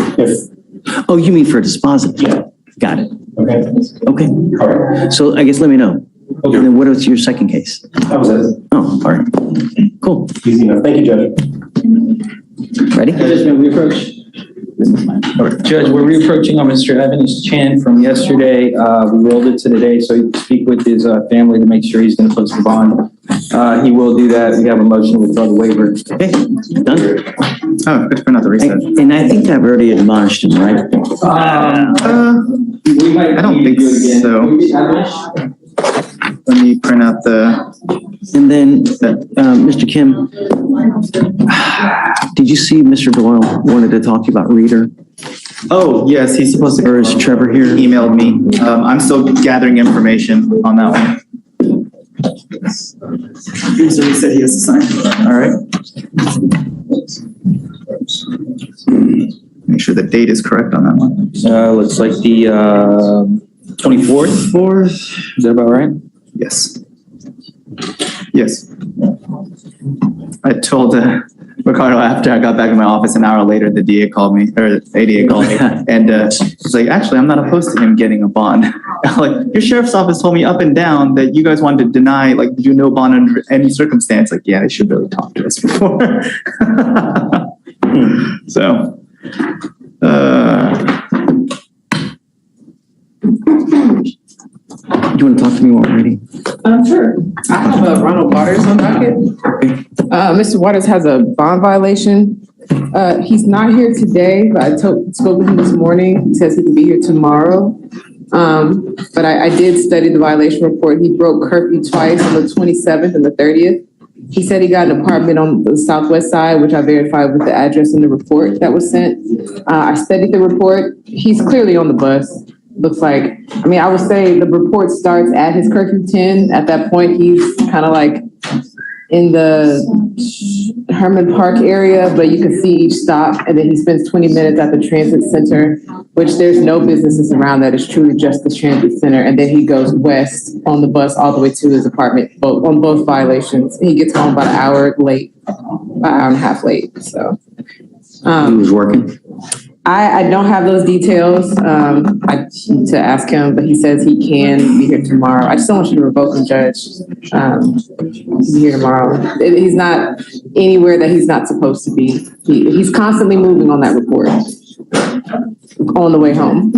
B: Oh, you mean for a dispositive?
P: Yeah.
B: Got it.
P: Okay.
B: Okay.
P: All right.
B: So I guess let me know.
P: Okay.
B: And then what was your second case?
P: That was it.
B: Oh, all right. Cool.
P: Easy enough. Thank you, Judge.
B: Ready?
K: Judge, may we approach? Judge, we're reapproaching on Mr. Evans Chan from yesterday. We rolled it to today, so he can speak with his family to make sure he's going to post the bond. He will do that. We have a motion to withdraw the waiver.
B: Okay, done.
M: Oh, good for another reset.
B: And I think I've already admonished him, right?
M: I don't think so. Let me print out
B: and then, Mr. Kim, did you see Mr. Doyle wanted to talk to you about Reader?
M: Oh, yes, he's supposed to.
B: Or is Trevor here?
M: He emailed me. I'm still gathering information on that one. So he said he has to sign. All right. Make sure the date is correct on that one.
K: Looks like the 24th. Is that about right?
M: Yes. Yes. I told Ricardo after I got back in my office an hour later, the DA called me, or the ADA called me, and she's like, actually, I'm not opposed to him getting a bond. I'm like, your sheriff's office told me up and down that you guys wanted to deny, like, you no bond under any circumstance. Like, yeah, they should really talk to us before. So,
B: You want to talk to me already?
H: Sure. I have Ronald Waters on docket. Mr. Waters has a bond violation. He's not here today, but I spoke with him this morning. He says he can be here tomorrow. But I did study the violation report. He broke curfew twice on the 27th and the 30th. He said he got an apartment on the southwest side, which I verified with the address in the report that was sent. I studied the report. He's clearly on the bus. Looks like, I mean, I would say the report starts at his curfew 10. At that point, he's kind of like in the Herman Park area, but you can see each stop, and then he spends 20 minutes at the transit center, which there's no businesses around that. It's truly just the transit center. And then he goes west on the bus all the way to his apartment, on both violations. He gets home about an hour late, an hour and a half late, so.
B: He was working?
H: I don't have those details. I need to ask him, but he says he can be here tomorrow. I just don't want you to revoke him, Judge. He'll be here tomorrow. He's not anywhere that he's not supposed to be. He's constantly moving on that report on the way home.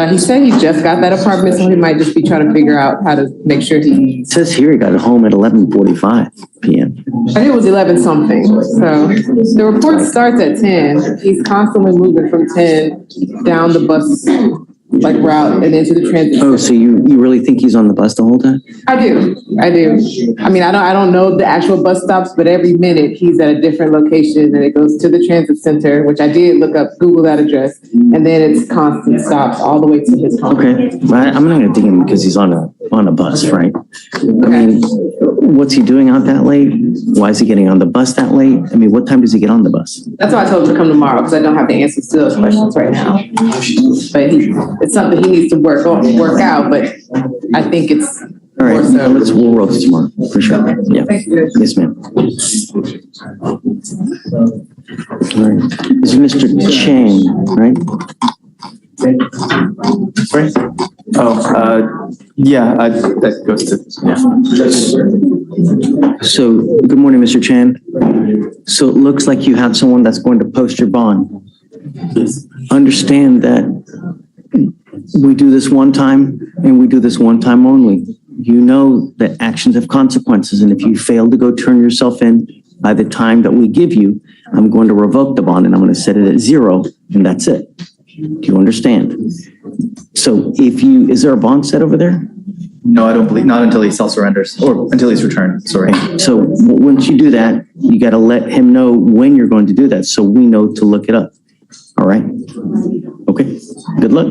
H: He said he just got that apartment, so he might just be trying to figure out how to make sure he.
B: It says here he got home at 11:45 p.m.
H: I think it was 11 something. So the report starts at 10. He's constantly moving from 10 down the bus like route and into the transit.
B: Oh, so you really think he's on the bus the whole time?
H: I do. I mean, I don't know the actual bus stops, but every minute he's at a different location and it goes to the transit center, which I did look up, Google that address, and then it's constant stops all the way to his home.
B: Okay, I'm not gonna dig him because he's on a bus, right? I mean, what's he doing out that late? Why is he getting on the bus that late? I mean, what time does he get on the bus?
H: That's why I told him to come tomorrow, because I don't have the answers to those questions right now. But it's something he needs to work out, but I think it's
B: all right.
H: more so.
B: We'll work tomorrow for sure. Yeah. Yes, ma'am. All right. This is Mr. Chang, right?
Q: Yeah, that goes to,
B: So, good morning, Mr. Chan. So it looks like you have someone that's going to post your bond. Understand that we do this one time and we do this one time only. You know that actions have consequences, and if you fail to go turn yourself in by the time that we give you, I'm going to revoke the bond and I'm going to set it at 0, and that's it. Do you understand? So is there a bond set over there?
Q: no, I don't believe, not until he self-surrenders or until he's returned, sorry.
B: So once you do that, you got to let him know when you're going to do that so we know to look it up. All right? Okay, good luck.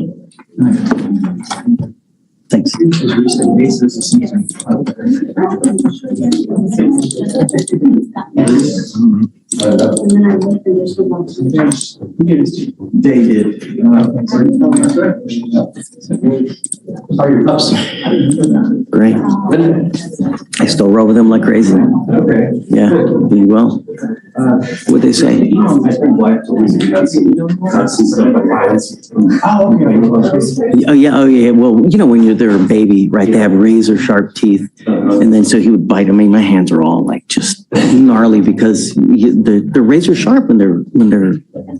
B: Thanks.
Q: Dated. How are your pups?
B: Great. I still roll with them like crazy.
Q: Okay.
B: Yeah, do well. What'd they say? Oh yeah. Well, you know, when they're a baby, right? They have razor sharp teeth, and then so he would bite. I mean, my hands are all like just gnarly because they're razor sharp when they're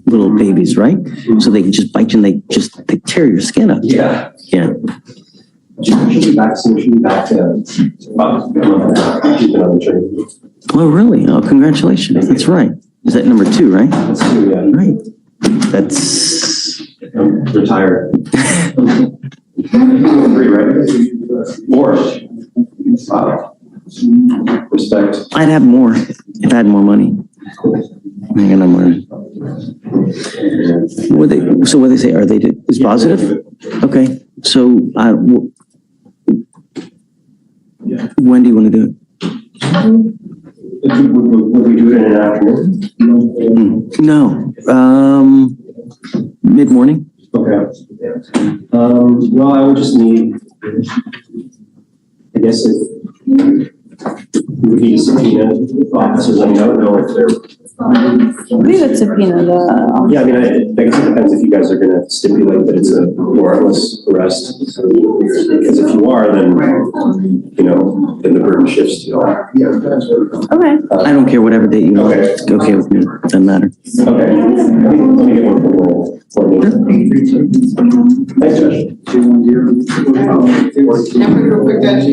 B: little babies, right? So they can just bite you and they tear your skin up.
Q: Yeah.
B: Yeah.
Q: She'll be back soon. She'll be back
B: Oh, really? Oh, congratulations. That's right. Is that number 2, right?
Q: That's 2, yeah.
B: Right. That's
Q: retired. 3, right? 4. Wow. Respect.
B: I'd have more if I had more money. I got no money. What they say? Are they is positive? Okay. So when do you want to do it?
Q: Would we do it in an afternoon?
B: No. Mid-morning.
Q: Okay. Well, I would just need, I guess we need to subpoena officers. I mean, I don't know if they're
J: We would subpoena the.
P: Yeah, I mean, I guess it depends if you guys are gonna stipulate that it's a warrantless arrest. Because if you are, then, you know, then the burden shifts to you.
J: Okay.
B: I don't care whatever date you want. It's okay with me. Doesn't matter.
P: Okay. Let me get one for me. Thanks, Judge.
H: Real quick, Judge.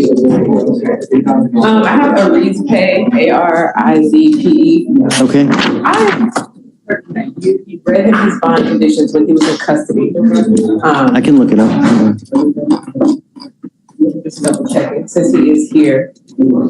H: I have a Arize Pay, ARIZPE.
B: Okay.
H: You read him his bond conditions when he was in custody.
B: I can look it up.
H: Just double checking, since he is here. No,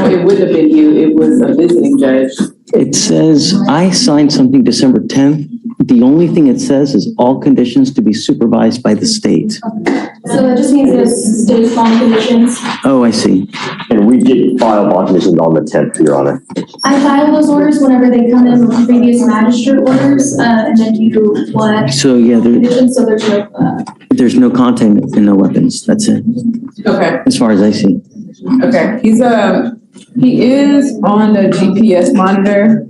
H: it wouldn't have been you, it was a visiting judge.
B: It says, I signed something December 10th. The only thing it says is all conditions to be supervised by the state.
I: So that just means there's state bond conditions.
B: Oh, I see.
G: And we did file bond conditions on the 10th, Your Honor.
I: I file those orders whenever they come in with previous magistrate orders, and then you what?
B: So, yeah,
I: Conditions, so
B: there's no content and no weapons. That's it.
H: Okay,
B: As far as I see.
H: okay, he is on the GPS monitor.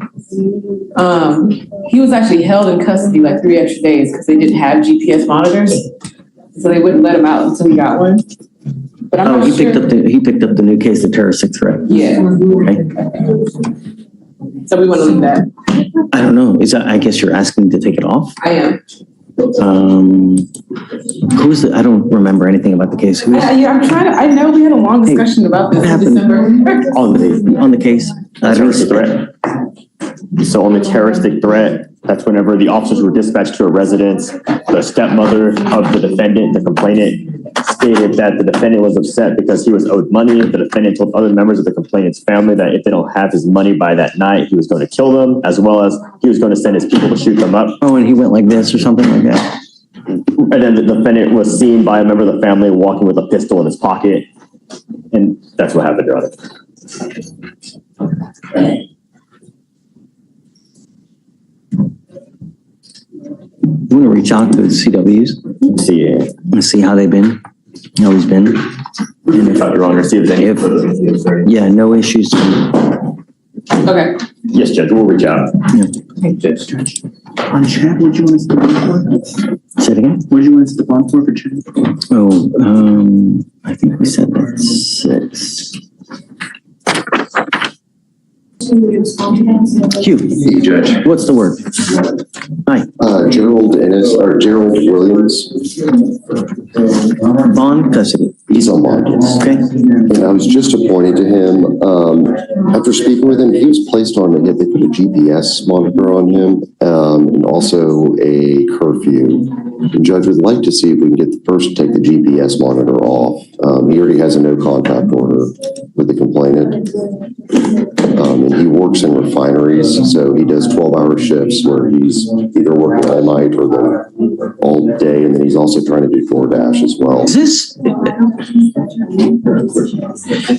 H: He was actually held in custody like 3 extra days because they didn't have GPS monitors. So they wouldn't let him out until he got one. But I'm not
B: he
H: sure.
B: picked up the new case, the terroristic threat.
H: Yeah.
B: Okay.
H: So we want to leave that.
B: I don't know. I guess you're asking to take it off?
H: I am.
B: Who's I don't remember anything about the case.
H: I know we had a long discussion about this in December.
B: on the case?
G: Terroristic threat. So on the terroristic threat, that's whenever the officers were dispatched to a residence, the stepmother of the defendant, the complainant, stated that the defendant was upset because he was owed money. The defendant told other members of the complainant's family that if they don't have his money by that night, he was going to kill them, as well as he was going to send his people to shoot them up.
B: Oh, and he went like this or something like that.
G: And then the defendant was seen by a member of the family walking with a pistol in his pocket. And that's what happened, Your Honor.
B: You want to reach out to the CWs? See how they've been, how he's been. And
G: Your Honor, see if there's any.
B: Yeah, no issues.
H: Okay.
G: Yes, Judge, we'll reach out.
Q: On chat, what do you want us to bond for?
B: Say it again?
Q: What do you want us to bond for chat?
B: Oh, I think we said that 6. Q.
F: Hey, Judge.
B: What's the word? Hi.
F: Gerald Williams.
B: Bond custody.
F: He's on bond, yes.
B: Okay.
F: And I was just appointed to him. After speaking with him, he was placed on, they put a GPS monitor on him, and also a curfew. The judge would like to see if we can get take the GPS monitor off. He already has a no contact order with the complainant. And he works in refineries, so he does 12-hour shifts where he's either working all night or all day, and then he's also trying to do DoorDash as well.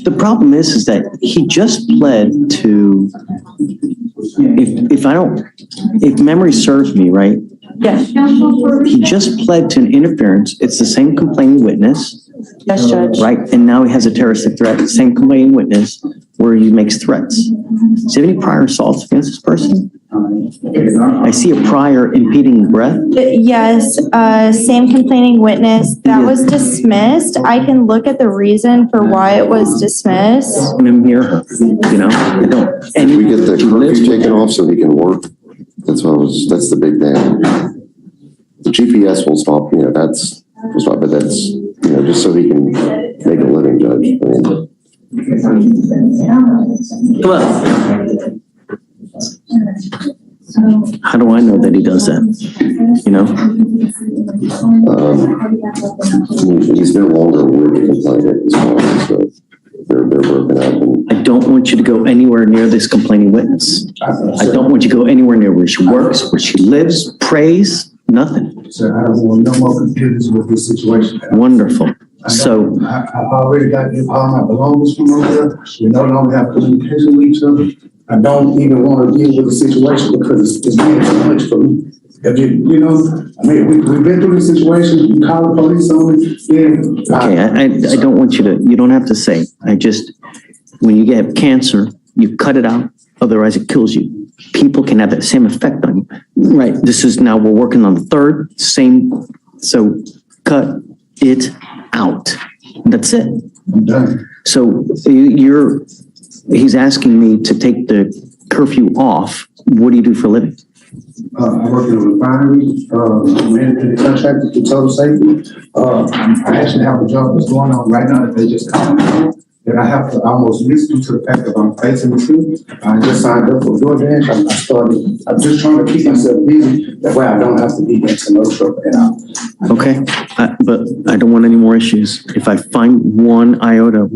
B: The problem is that he just pled to, if memory serves me right,
J: Yes.
B: he just pled to an interference. It's the same complaining witness.
J: Yes, Judge.
B: Right, and now he has a terroristic threat, same complaining witness, where he makes threats. Does he have any prior assaults against this person? I see a prior impeding breath.
J: Yes, same complaining witness. That was dismissed. I can look at the reason for why it was dismissed.
B: I'm gonna hear her, I don't.
F: And we get the curfew taken off so he can work. That's the big thing. The GPS will stop, but that's, just so he can make a living, Judge.
B: Come on. How do I know that he does that?
F: He's no longer with the complainant as well, so they're broken up. And
B: I don't want you to go anywhere near this complaining witness. I don't want you to go anywhere near where she works, where she lives, prays, nothing.
R: Sir, I don't want no more computers with this situation.
B: Wonderful. So
R: I've already got all my belongings from over there. We no longer have communication with each other. I don't even want to deal with the situation because it's being too much for me. If you know, I mean, we've been through this situation, you call the police on me, yeah.
B: Okay, I don't want you don't have to say. When you get cancer, you cut it out, otherwise it kills you. People can have that same effect on you. Right, we're working on the third, so cut it out. That's it.
R: I'm done.
B: So he's asking me to take the curfew off. What do you do for a living?
R: I work in a refinery, managing the contract to total safety. I actually have a job that's going on right now that they just called me. That I have to almost miss due to the fact that I'm facing the truth. I just signed up for DoorDash. I'm just trying to keep myself busy. That way I don't have to be into no trouble at all.
B: Okay, but I don't want any more issues. If I find one iota,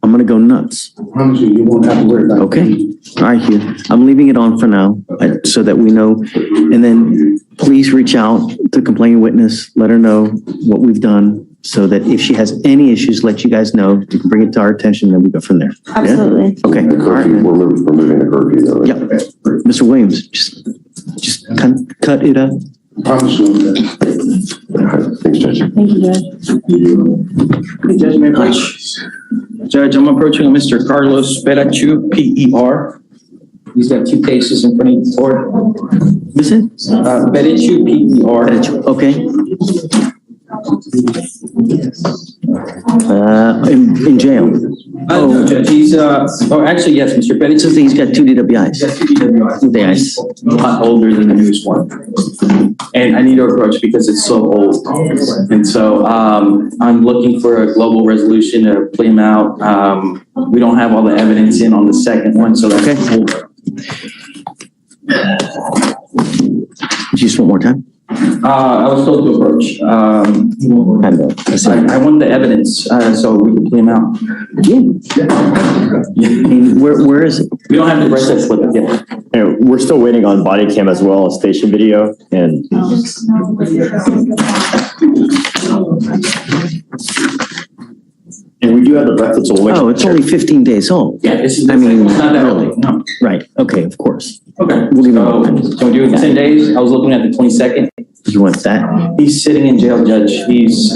B: I'm gonna go nuts.
R: I promise you, you won't have to worry about it.
B: Okay, all right, Hugh. I'm leaving it on for now, so that we know. And then please reach out to complaining witness, let her know what we've done, so that if she has any issues, let you guys know. You can bring it to our attention, then we go from there. Yeah?
J: Absolutely.
B: Okay, all right.
F: We're moving the curfew though, right?
B: Yeah, Mr. Williams, just cut it up.
R: I promise you that.
F: Thanks, Judge.
J: Thank you, Judge.
K: Hey, Judge, may I approach? Judge, I'm approaching Mr. Carlos Perachu, P-E-R. He's got 2 cases in front of the court.
B: Listen.
K: Perachu, P-E-R.
B: Okay. In jail.
K: No, Judge, he's, actually, yes, Mr. Pettit.
B: He's got 2 DWIs.
K: He's got 2 DWIs.
B: DWIs.
K: A lot older than the newest one. And I need to approach because it's so old. And so, I'm looking for a global resolution to play him out. We don't have all the evidence in on the second one, so that's older.
B: Just one more time.
K: I was told to approach. I want the evidence, so we can play him out.
B: Where is it?
K: We don't have the breast slip yet.
G: And we're still waiting on body cam as well as station video, and we do have the breathless.
B: Oh, it's only 15 days old.
K: Yeah, it's not that early. No.
B: Right. Okay. Of course.
K: Okay.
B: We'll leave it
K: So,
B: open.
K: can we do it in 10 days? I was looking at the 22nd.
B: You want that?
K: He's sitting in jail, Judge.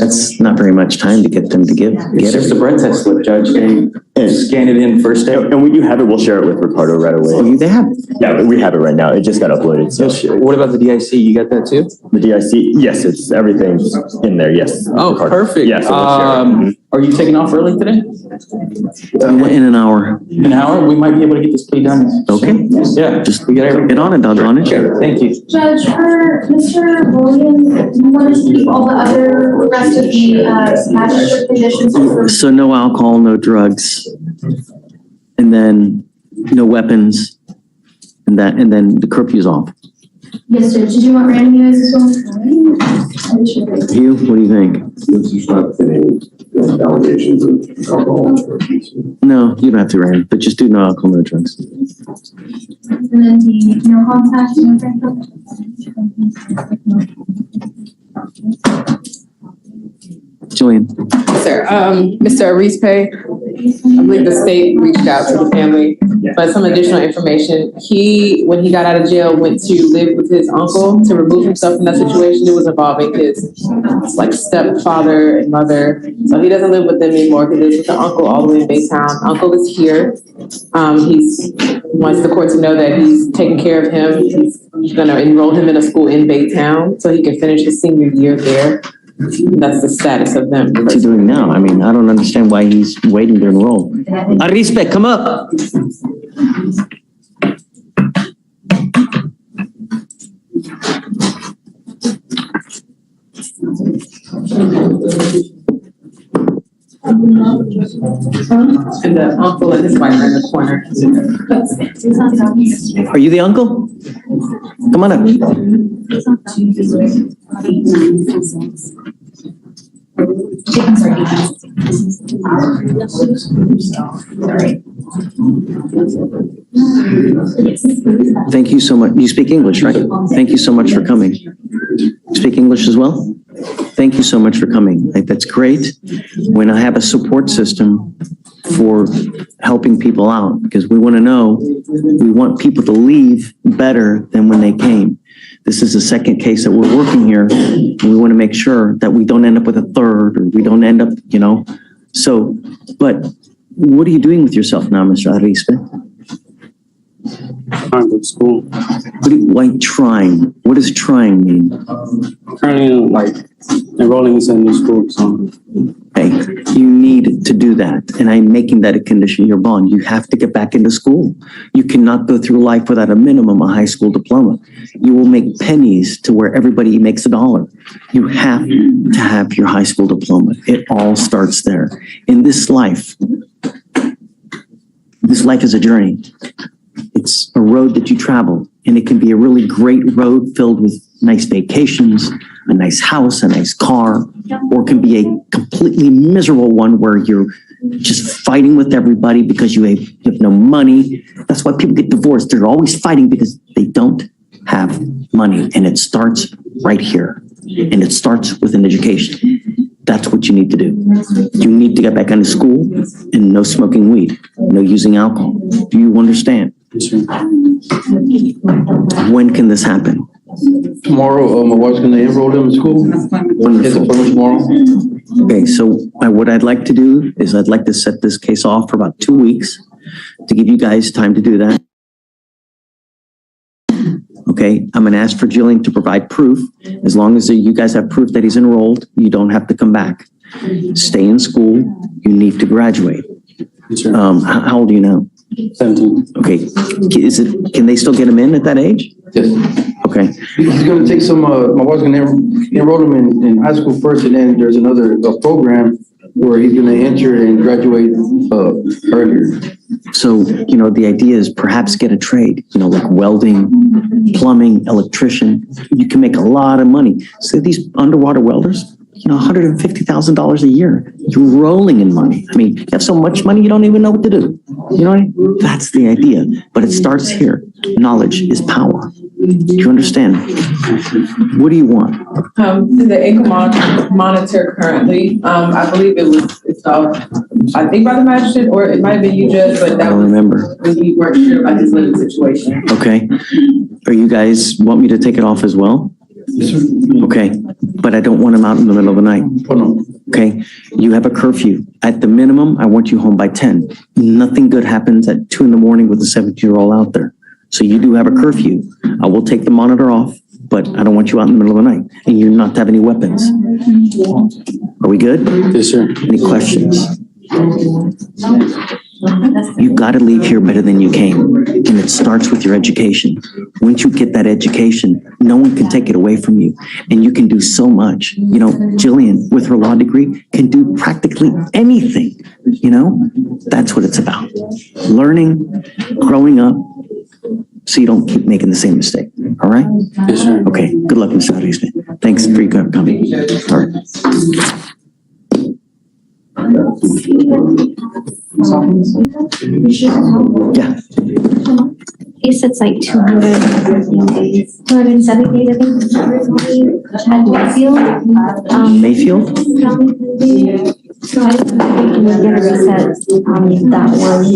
B: That's not very much time to get them to get
K: It's just a breath test slip, Judge. They scanned it in first day.
G: And we do have it. We'll share it with Ricardo right away.
B: Oh, they have it?
G: Yeah, we have it right now. It just got uploaded. So
K: What about the DIC? You got that too?
G: the DIC, yes, it's everything's in there. Yes.
K: Oh,
G: Ricardo.
K: perfect.
G: Yeah. So we'll share it.
K: Are you taking off early today?
B: In an hour.
K: In an hour? We might be able to get this plea done.
B: Okay.
K: Yeah.
B: Just
K: we got everything.
B: get on it, doggone it.
K: Thank you.
I: Judge, for Mr. Williams, do you want us to keep all the rest of the magistrate conditions?
B: So no alcohol, no drugs, and then no weapons, and then the curfew's off.
I: Yes, Judge. Did you want random units as well?
B: Hugh, what do you think?
F: Allegations of alcohol.
B: No, you don't have to random, but just do no alcohol, no drugs.
I: And then the no contact, no
B: Jillian.
H: Sir, Mr. Arispe, I believe the state reached out to the family, but some additional information. When he got out of jail, went to live with his uncle to remove himself from that situation. It was involving his stepfather and mother. So he doesn't live with them anymore. He lives with the uncle all the way in Baytown. Uncle is here. He wants the court to know that he's taking care of him. He's gonna enroll him in a school in Baytown so he can finish his senior year there. That's the status of them.
B: What's he doing now? I mean, I don't understand why he's waiting to enroll. Arispe, come up.
H: And the uncle and his wife are in the corner.
B: Are you the uncle? Come on up. Thank you so much. You speak English, right? Thank you so much for coming. Speak English as well? Thank you so much for coming. That's great. When I have a support system for helping people out, because we want to know, we want people to leave better than when they came. This is the second case that we're working here. And we want to make sure that we don't end up with a third, or we don't end up, So, but what are you doing with yourself now, Mr. Arispe?
S: Trying to go to school.
B: Why trying? What does trying mean?
S: Currently, enrolling in some new school. So.
B: Okay, you need to do that. And I'm making that a condition of your bond. You have to get back into school. You cannot go through life without a minimum, a high school diploma. You will make pennies to where everybody makes $1. You have to have your high school diploma. It all starts there. In this life is a journey. It's a road that you travel, and it can be a really great road filled with nice vacations, a nice house, a nice car, or it can be a completely miserable one where you're just fighting with everybody because you have no money. That's why people get divorced. They're always fighting because they don't have money, and it starts right here, and it starts with an education. That's what you need to do. You need to get back into school, and no smoking weed, no using alcohol. Do you understand? When can this happen?
K: Tomorrow, my wife's gonna enroll them in school.
B: Wonderful.
K: Tomorrow.
B: Okay, so what I'd like to do is I'd like to set this case off for about 2 weeks to give you guys time to do that. Okay, I'm gonna ask for Jillian to provide proof. As long as you guys have proof that he's enrolled, you don't have to come back. Stay in school, you need to graduate. How old are you now?
K: 17.
B: Okay, can they still get him in at that age?
K: Yes.
B: Okay.
K: He's gonna take some, my wife's gonna enroll him in high school first, and then there's another program where he's gonna enter and graduate earlier.
B: So, the idea is perhaps get a trade, like welding, plumbing, electrician. You can make a lot of money. So these underwater welders, $150,000 a year. You're rolling in money. I mean, you have so much money, you don't even know what to do. You know what I mean? That's the idea. But it starts here. Knowledge is power. Do you understand? What do you want?
H: The income monitor currently, I believe it's installed, I think by the magistrate, or it might have been you, Judge, but
B: I don't remember.
H: we weren't sure about his living situation.
B: Okay. Are you guys want me to take it off as well? Okay, but I don't want him out in the middle of the night. Okay, you have a curfew. At the minimum, I want you home by 10. Nothing good happens at 2 a.m. with a 17-year-old out there. So you do have a curfew. I will take the monitor off, but I don't want you out in the middle of the night, and you not to have any weapons. Are we good?
K: Yes, sir.
B: Any questions? You got to leave here better than you came, and it starts with your education. Once you get that education, no one can take it away from you, and you can do so much. Jillian, with her law degree, can do practically anything. That's what it's about. Learning, growing up, so you don't keep making the same mistake. All right?
K: Yes, sir.
B: Okay. Good luck, Mr. Arispe. Thanks for your coming. All right. Yeah.
I: Guess it's like 270 days, I think. At Mayfield.
B: Mayfield?
I: So I think we're gonna reset that one.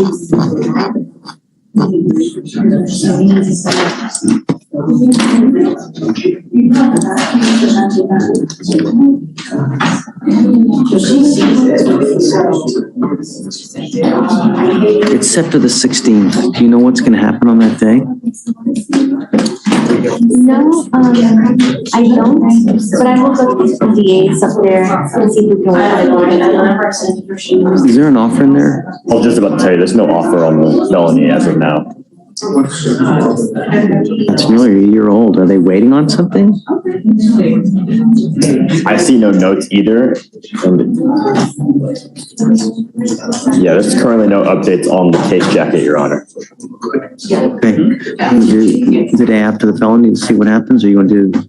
B: It's set for the 16th. Do you know what's going to happen on that day?
I: No, I don't, but I will go to the DAs up there and see if we can work it.
B: Is there an offer in there?
G: I was just about to tell you, there's no offer on the felony as of now.
B: That's nearly a year old. Are they waiting on something?
G: I see no notes either. Yeah, there's currently no updates on the case jacket, Your Honor.
B: Okay. The day after the felony to see what happens, or you want to do?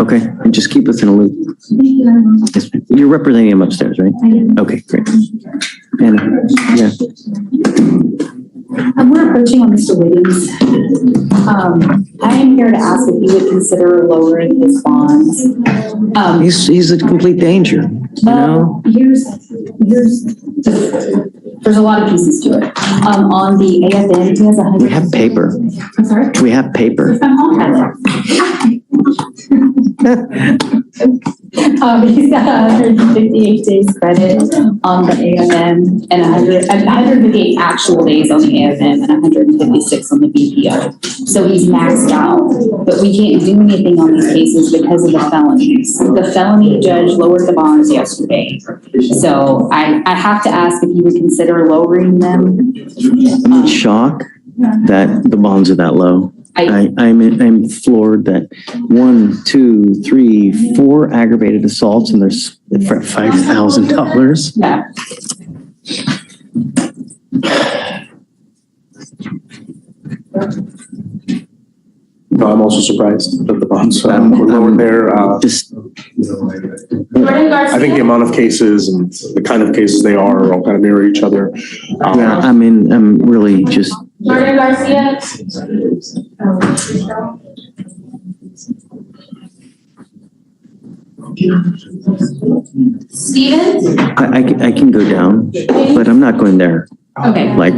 B: Okay, and just keep us in a loop. Yes, you're representing him upstairs, right? Okay, great. And yeah.
I: We're approaching on Mr. Wiggins. I am here to ask if you would consider lowering his bonds.
B: He's a complete danger, you know?
I: Here's
J: there's a lot of pieces to it. On the AFN, he has 100.
B: We have paper.
J: I'm sorry?
B: We have paper.
J: He's got 158 days credit on the AFM and 158 actual days on the AFM and 156 on the BPO. So he's maxed out, but we can't do anything on these cases because of the felonies. The felony judge lowered the bonds yesterday. So I have to ask if you would consider lowering them.
B: I'm in shock that the bonds are that low. I'm floored that 1, 2, 3, 4 aggravated assaults and there's for $5,000.
J: Yeah.
L: No, I'm also surprised that the bonds were lower there. I think the amount of cases and the kind of cases they are all kind of mirror each other.
B: Yeah, I'm really just.
I: Jordan Garcia. Stevens?
B: I can go down, but I'm not going there.
J: Okay.
B: Like,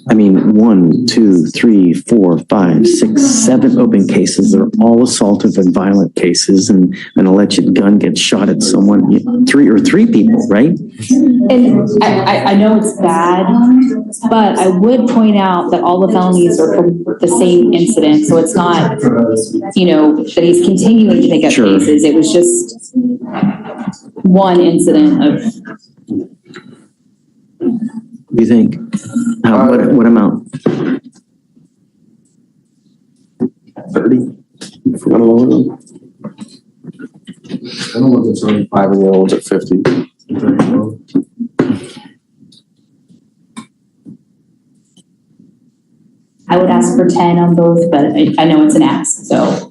B: I mean, 1, 2, 3, 4, 5, 6, 7 open cases. They're all assaultive and violent cases, and an alleged gun gets shot at someone. 3 people, right?
J: And I know it's bad, but I would point out that all the felonies are from the same incident. So it's not, that he's continuing to pick up cases. It was just one incident of.
B: What do you think? What amount?
L: 30. If we're gonna lower them. I don't know if it's 35 and the other one's at 50.
J: I would ask for 10 on both, but I know it's an ask, so.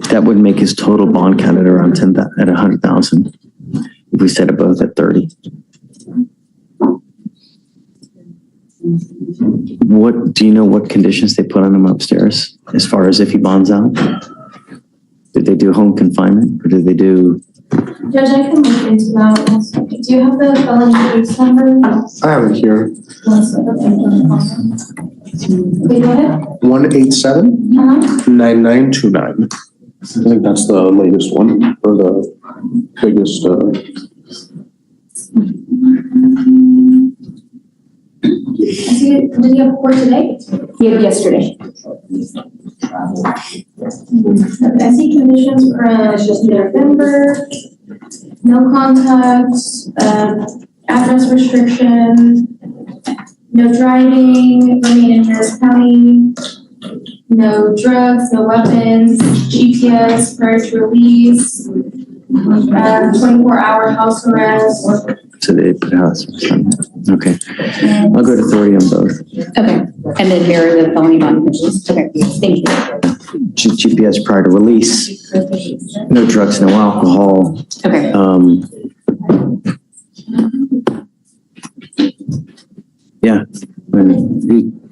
B: That would make his total bond count at around 100,000. If we set it both at 30. What do you know? What conditions they put on him upstairs, as far as if he bonds out? Did they do home confinement, or did they do?
I: Judge, I can look into that. Do you have the felony case number?
L: I have it here.
I: Wait, go ahead.
L: 187-9929. I think that's the latest one, or the biggest.
I: Did you have court today?
J: He had yesterday.
I: I see conditions from November, no contact, address restriction, no driving, remain in Harris County, no drugs, no weapons, GPS prior to release, 24-hour house arrest.
B: So they put house. Okay, I'll go to 30 on both.
J: Okay, and then here are the felony bond conditions. Okay, thank you.
B: GPS prior to release. No drugs, no alcohol.
J: Okay.
B: Yeah,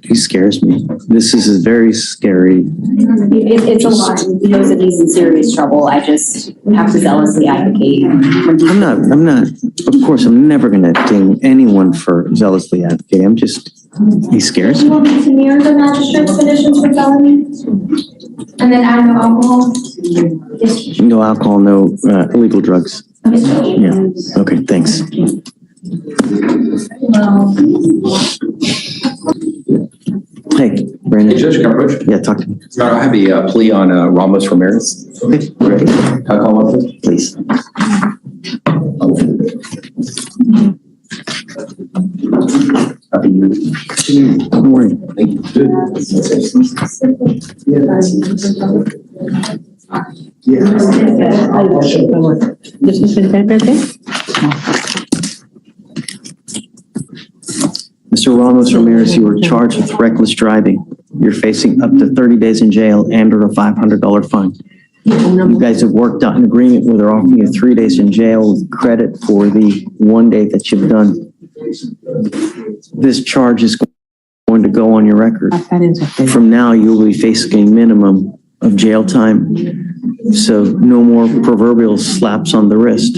B: he scares me. This is very scary.
J: It's a lot. He knows that he's in serious trouble. I just have to zealously advocate.
B: I'm not, of course, I'm never going to ding anyone for zealously advocating. He scares
I: Do you
B: me.
I: want me to mirror the magistrate's conditions for felony? And then add no alcohol? Yes.
B: No alcohol, no illegal drugs. Yeah, okay, thanks. Hey, Brandon.
T: Hey, Judge, can I approach?
B: Yeah, talk to me.
T: I have a plea on Ramos Ramirez.
B: Okay, great.
T: Can I call up,
B: please? Good morning.
T: Thank you.
B: Mr. Ramos Ramirez, you were charged with reckless driving. You're facing up to 30 days in jail and or a $500 fine. You guys have worked out an agreement where they're offering you 3 days in jail with credit for the 1 day that you've done. This charge is going to go on your record. From now, you'll be facing a minimum of jail time. So no more proverbial slaps on the wrist.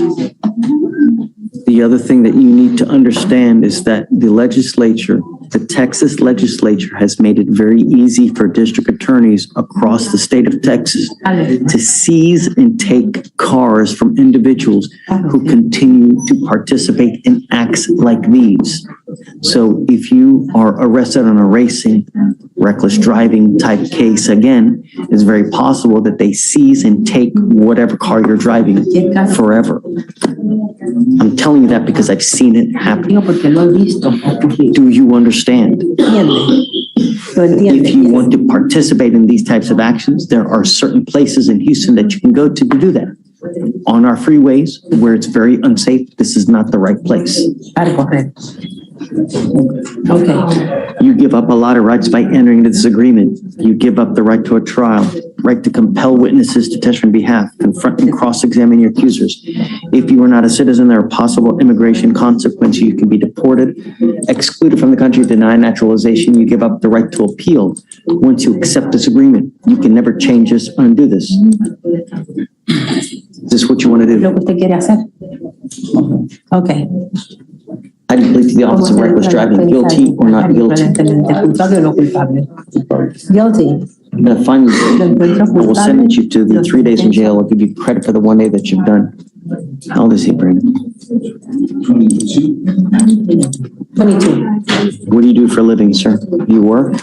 B: The other thing that you need to understand is that the legislature, the Texas legislature, has made it very easy for district attorneys across the state of Texas to seize and take cars from individuals who continue to participate in acts like these. So if you are arrested on a racing, reckless driving type case, again, it's very possible that they seize and take whatever car you're driving forever. I'm telling you that because I've seen it happen. Do you understand? If you want to participate in these types of actions, there are certain places in Houston that you can go to do that. On our freeways, where it's very unsafe, this is not the right place. Okay. You give up a lot of rights by entering into this agreement. You give up the right to a trial, right to compel witnesses to testify on behalf, confront and cross-examine your accusers. If you are not a citizen, there are possible immigration consequences. You can be deported, excluded from the country, denied naturalization. You give up the right to appeal. Once you accept this agreement, you can never change this or undo this. Is this what you want to do?
J: Okay.
B: I plead to the office of reckless driving, guilty or not guilty.
J: Guilty.
B: I'm gonna find you. I will send you to the 3 days in jail. I'll give you credit for the 1 day that you've done. How old is he, Brandon?
J: 22.
B: What do you do for a living, sir? You work?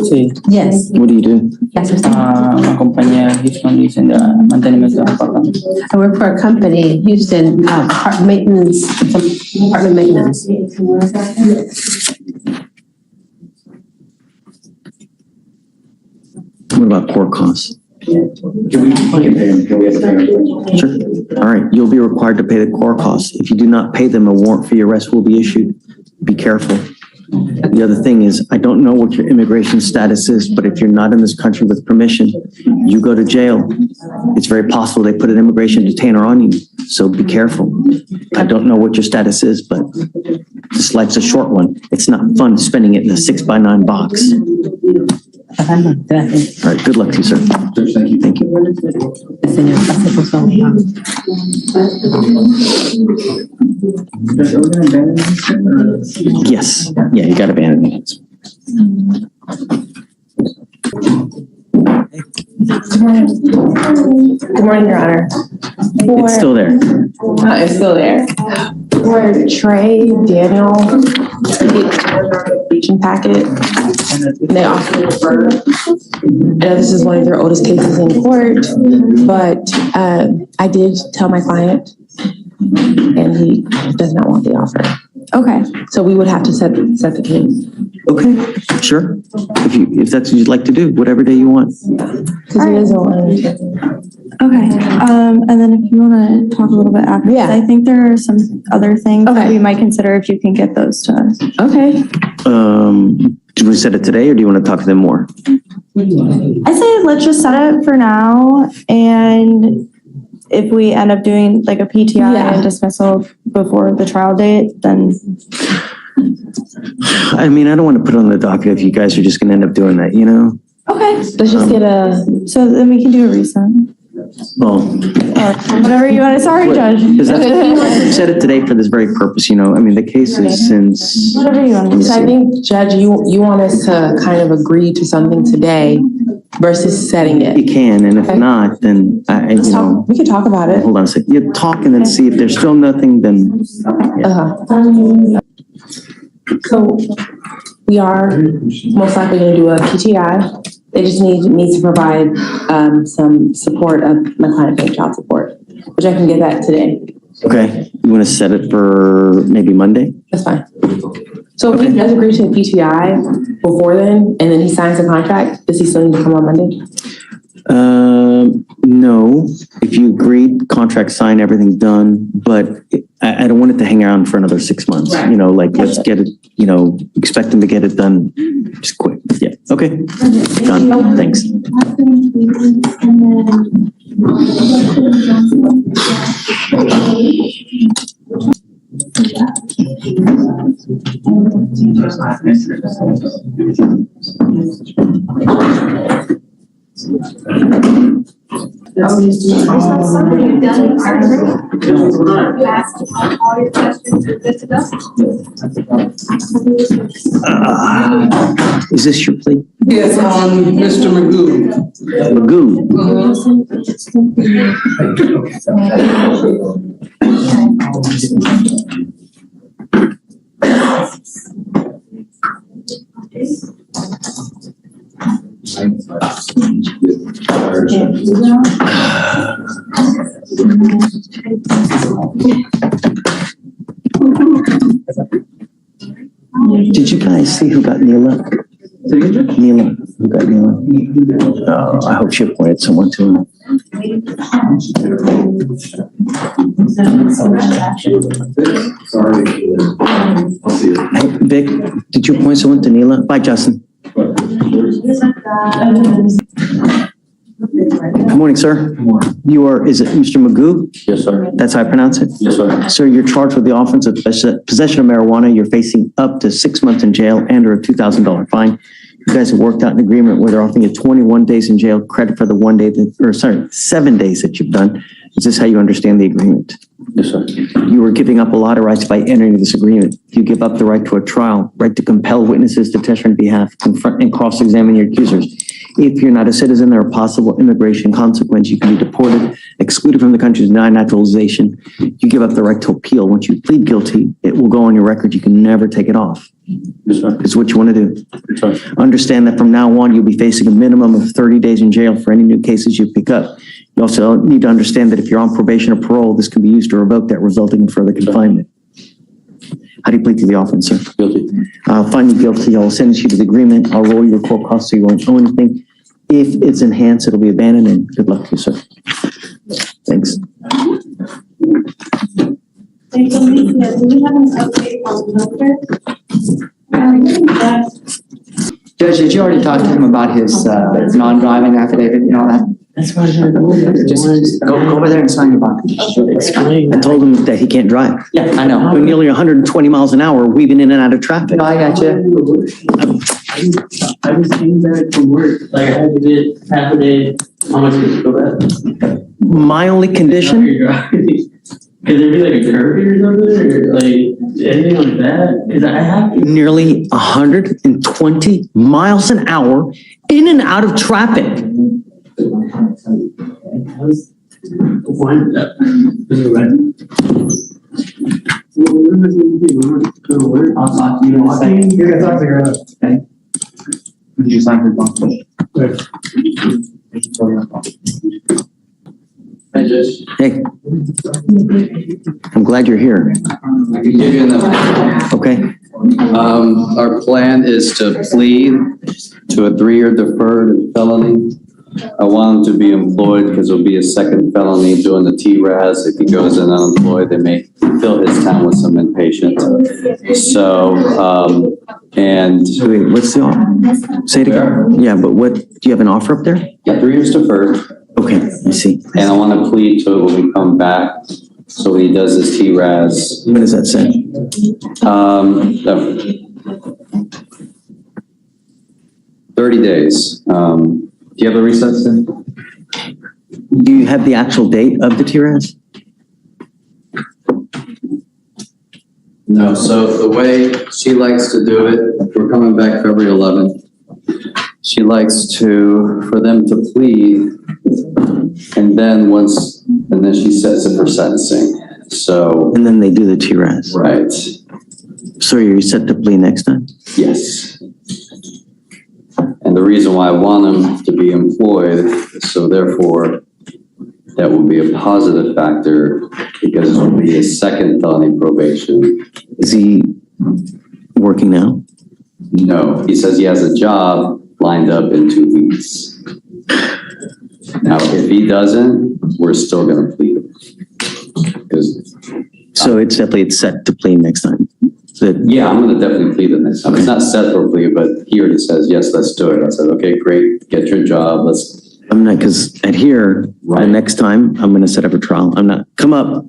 M: Sí.
J: Yes.
B: What do you do?
M: Una compañía en Houston dicen de mantenimiento de apartamentos.
H: I work for a company in Houston, apartment maintenance.
B: What about court costs? Sure. All right, you'll be required to pay the court costs. If you do not pay them, a warrant for your arrest will be issued. Be careful. The other thing is, I don't know what your immigration status is, but if you're not in this country with permission, you go to jail. It's very possible they put an immigration detainer on you, so be careful. I don't know what your status is, but this life's a short one. It's not fun spending it in a 6x9 box. All right, good luck to you, sir. Thank you. Yes, yeah, you got abandoned it.
U: Good morning, Your Honor.
B: It's still there.
U: It's still there. For Trey, Daniel, application packet, they also refer. I know this is one of their oldest cases in court, but I did tell my client, and he does not want the offer.
I: Okay.
U: So we would have to set the case.
B: Okay, sure. If that's what you'd like to do, whatever day you want.
U: Because he doesn't want to.
I: Okay, and then if you want to talk a little bit after, I think there are some other things that we might consider if you can get those to us.
U: Okay.
B: Do we set it today or do you want to talk to them more?
I: I say let's just set it for now, and if we end up doing like a PTI and dismissal before the trial date, then.
B: I mean, I don't want to put it on the docket if you guys are just going to end up doing that, you know?
I: Okay.
U: Let's just get a.
I: So then we can do a reset.
B: Well.
I: Whatever you want to, sorry, Judge.
B: We set it today for this very purpose, you know? I mean, the case is since.
U: Whatever you want to do. So I think, Judge, you want us to kind of agree to something today versus setting it.
B: You can, and if not, then
U: we can talk about it.
B: Hold on a second. You talk and then see if there's still nothing, then.
U: So we are most likely going to do a PTI. They just need me to provide some support of my client paying child support, which I can get that today.
B: Okay, you want to set it for maybe Monday?
U: That's fine. So if he does agree to a PTI before then, and then he signs the contract, does he still need to come on Monday?
B: No, if you agreed, contract signed, everything done, but
A: I don't want it to hang around for another 6 months,
U: Right.
A: you know, like, let's get it, you know, expect them to get it done just quick. Yeah, okay. Done, thanks. Is this your plea?
U: Yes, Mr. Magoo.
A: Did you guys see who got Neela? Neela, who got Neela? Oh, I hope she appointed someone to him. Hey, Vic, did you appoint someone to Neela? Bye, Justin. Good morning, sir. Good morning. You are, is it Mr. Magoo?
T: Yes, sir.
A: That's how I pronounce it?
T: Yes, sir.
A: Sir, you're charged with the offense of possession of marijuana. You're facing up to 6 months in jail and or a $2,000 fine. You guys have worked out an agreement where they're offering you 21 days in jail, credit for the 1 day that, or sorry, 7 days that you've done. Is this how you understand the agreement?
T: Yes, sir.
A: You were giving up a lot of rights by entering this agreement. You give up the right to a trial, right to compel witnesses to testify on behalf, confront and cross-examine your accusers. If you're not a citizen, there are possible immigration consequences. You can be deported, excluded from the country, denied naturalization. You give up the right to appeal. Once you plead guilty, it will go on your record. You can never take it off.
T: Yes, sir.
A: It's what you want to do.
T: Yes, sir.
A: Understand that from now on, you'll be facing a minimum of 30 days in jail for any new cases you pick up. You also need to understand that if you're on probation or parole, this can be used to revoke that, resulting in further confinement. How do you plead to the offense, sir?
T: Guilty.
A: I'll find you guilty. I'll sentence you to the agreement. I'll roll your court costs so you won't owe anything. If it's enhanced, it'll be abandoned, and good luck to you, sir. Thanks.
J: Thank you. Do we have an update on
M: Judge, did you already talk to him about his non-driving affidavit and all that? That's why I should go over there. Just go over there and sign your bond.
A: I told him that he can't drive.
M: Yeah, I know.
A: We're nearly 120 miles an hour, weaving in and out of traffic.
M: No, I got you.
U: I just came back from work, like I had to get half a day, how much did you go back?
A: My only condition,
U: Could there be like a curfew or something, or like anything like that? Cause I have to.
A: nearly 120 miles an hour in and out of traffic.
M: I'll talk to you in a second.
U: You're gonna talk to her.
M: Okay.
L: Did you sign for bond?
U: Hey, Judge.
A: Hey, I'm glad you're here.
V: I can give you an update.
A: Okay.
V: Our plan is to plead to a 3-year deferred felony. I want him to be employed because it'll be a second felony doing the TRAS. If he goes in unemployed, they may fill his time with some inpatient. So, and.
A: Wait, what's the offer? Say it again. Yeah, but what, do you have an offer up there?
V: Yeah, 3 years deferred.
A: Okay, I see.
V: And I want to plead to it when we come back. So he does his TRAS.
A: What does that say?
V: 30 days. Do you have the recess then?
A: Do you have the actual date of the TRAS?
V: No, so the way she likes to do it, we're coming back February 11th. She likes for them to plead, and then she sets it for sentencing. So.
A: And then they do the TRAS.
V: Right.
A: So you're set to plea next time?
V: Yes. And the reason why I want him to be employed, so therefore, that will be a positive factor because it will be a second felony probation.
A: Is he working now?
V: No, he says he has a job lined up in 2 weeks. Now, if he doesn't, we're still gonna plead. Because
A: So it's set to plea next time.
V: Yeah, I'm gonna definitely plead the next time. It's not set for plea, but he already says, yes, let's do it. I said, okay, great, get your job, let's.
A: I'm not, because at here, the next time, I'm gonna set up a trial. I'm not, come up.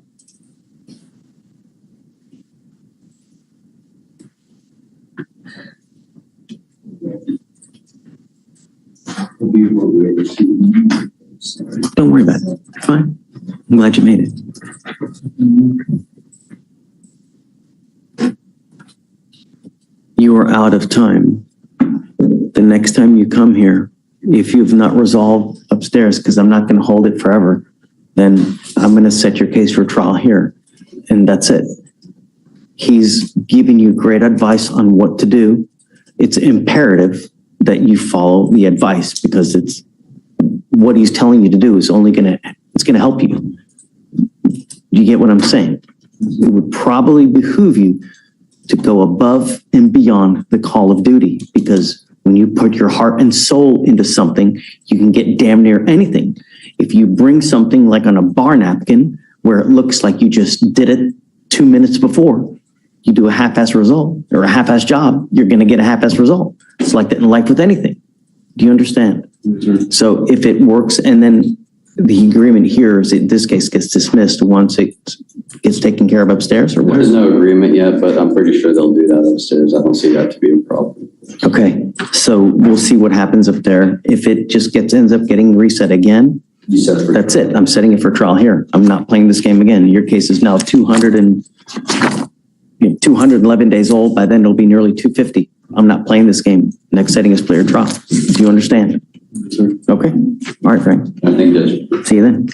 A: Don't worry about it. Fine. I'm glad you made it. You are out of time. The next time you come here, if you've not resolved upstairs, because I'm not going to hold it forever, then I'm going to set your case for trial here. And that's it. He's giving you great advice on what to do. It's imperative that you follow the advice, because it's what he's telling you to do is only it's going to help you. You get what I'm saying? It would probably behoove you to go above and beyond the call of duty, because when you put your heart and soul into something, you can get damn near anything. If you bring something like on a bar napkin where it looks like you just did it 2 minutes before, you do a half-ass result or a half-ass job, you're going to get a half-ass result. It's like that in life with anything. Do you understand? Mm-hmm. So if it works, and then the agreement here is that this case gets dismissed once it gets taken care of upstairs, or what?
V: There's no agreement yet, but I'm pretty sure they'll do that upstairs. I don't see that to be a problem.
A: Okay, so we'll see what happens up there. If it just ends up getting reset again, that's it. I'm setting it for trial here. I'm not playing this game again. Your case is now 211 days old. By then it'll be nearly 250. I'm not playing this game. Next setting is player trial. Do you understand? Okay. All right, Frank.
V: I think that's.
A: See you then.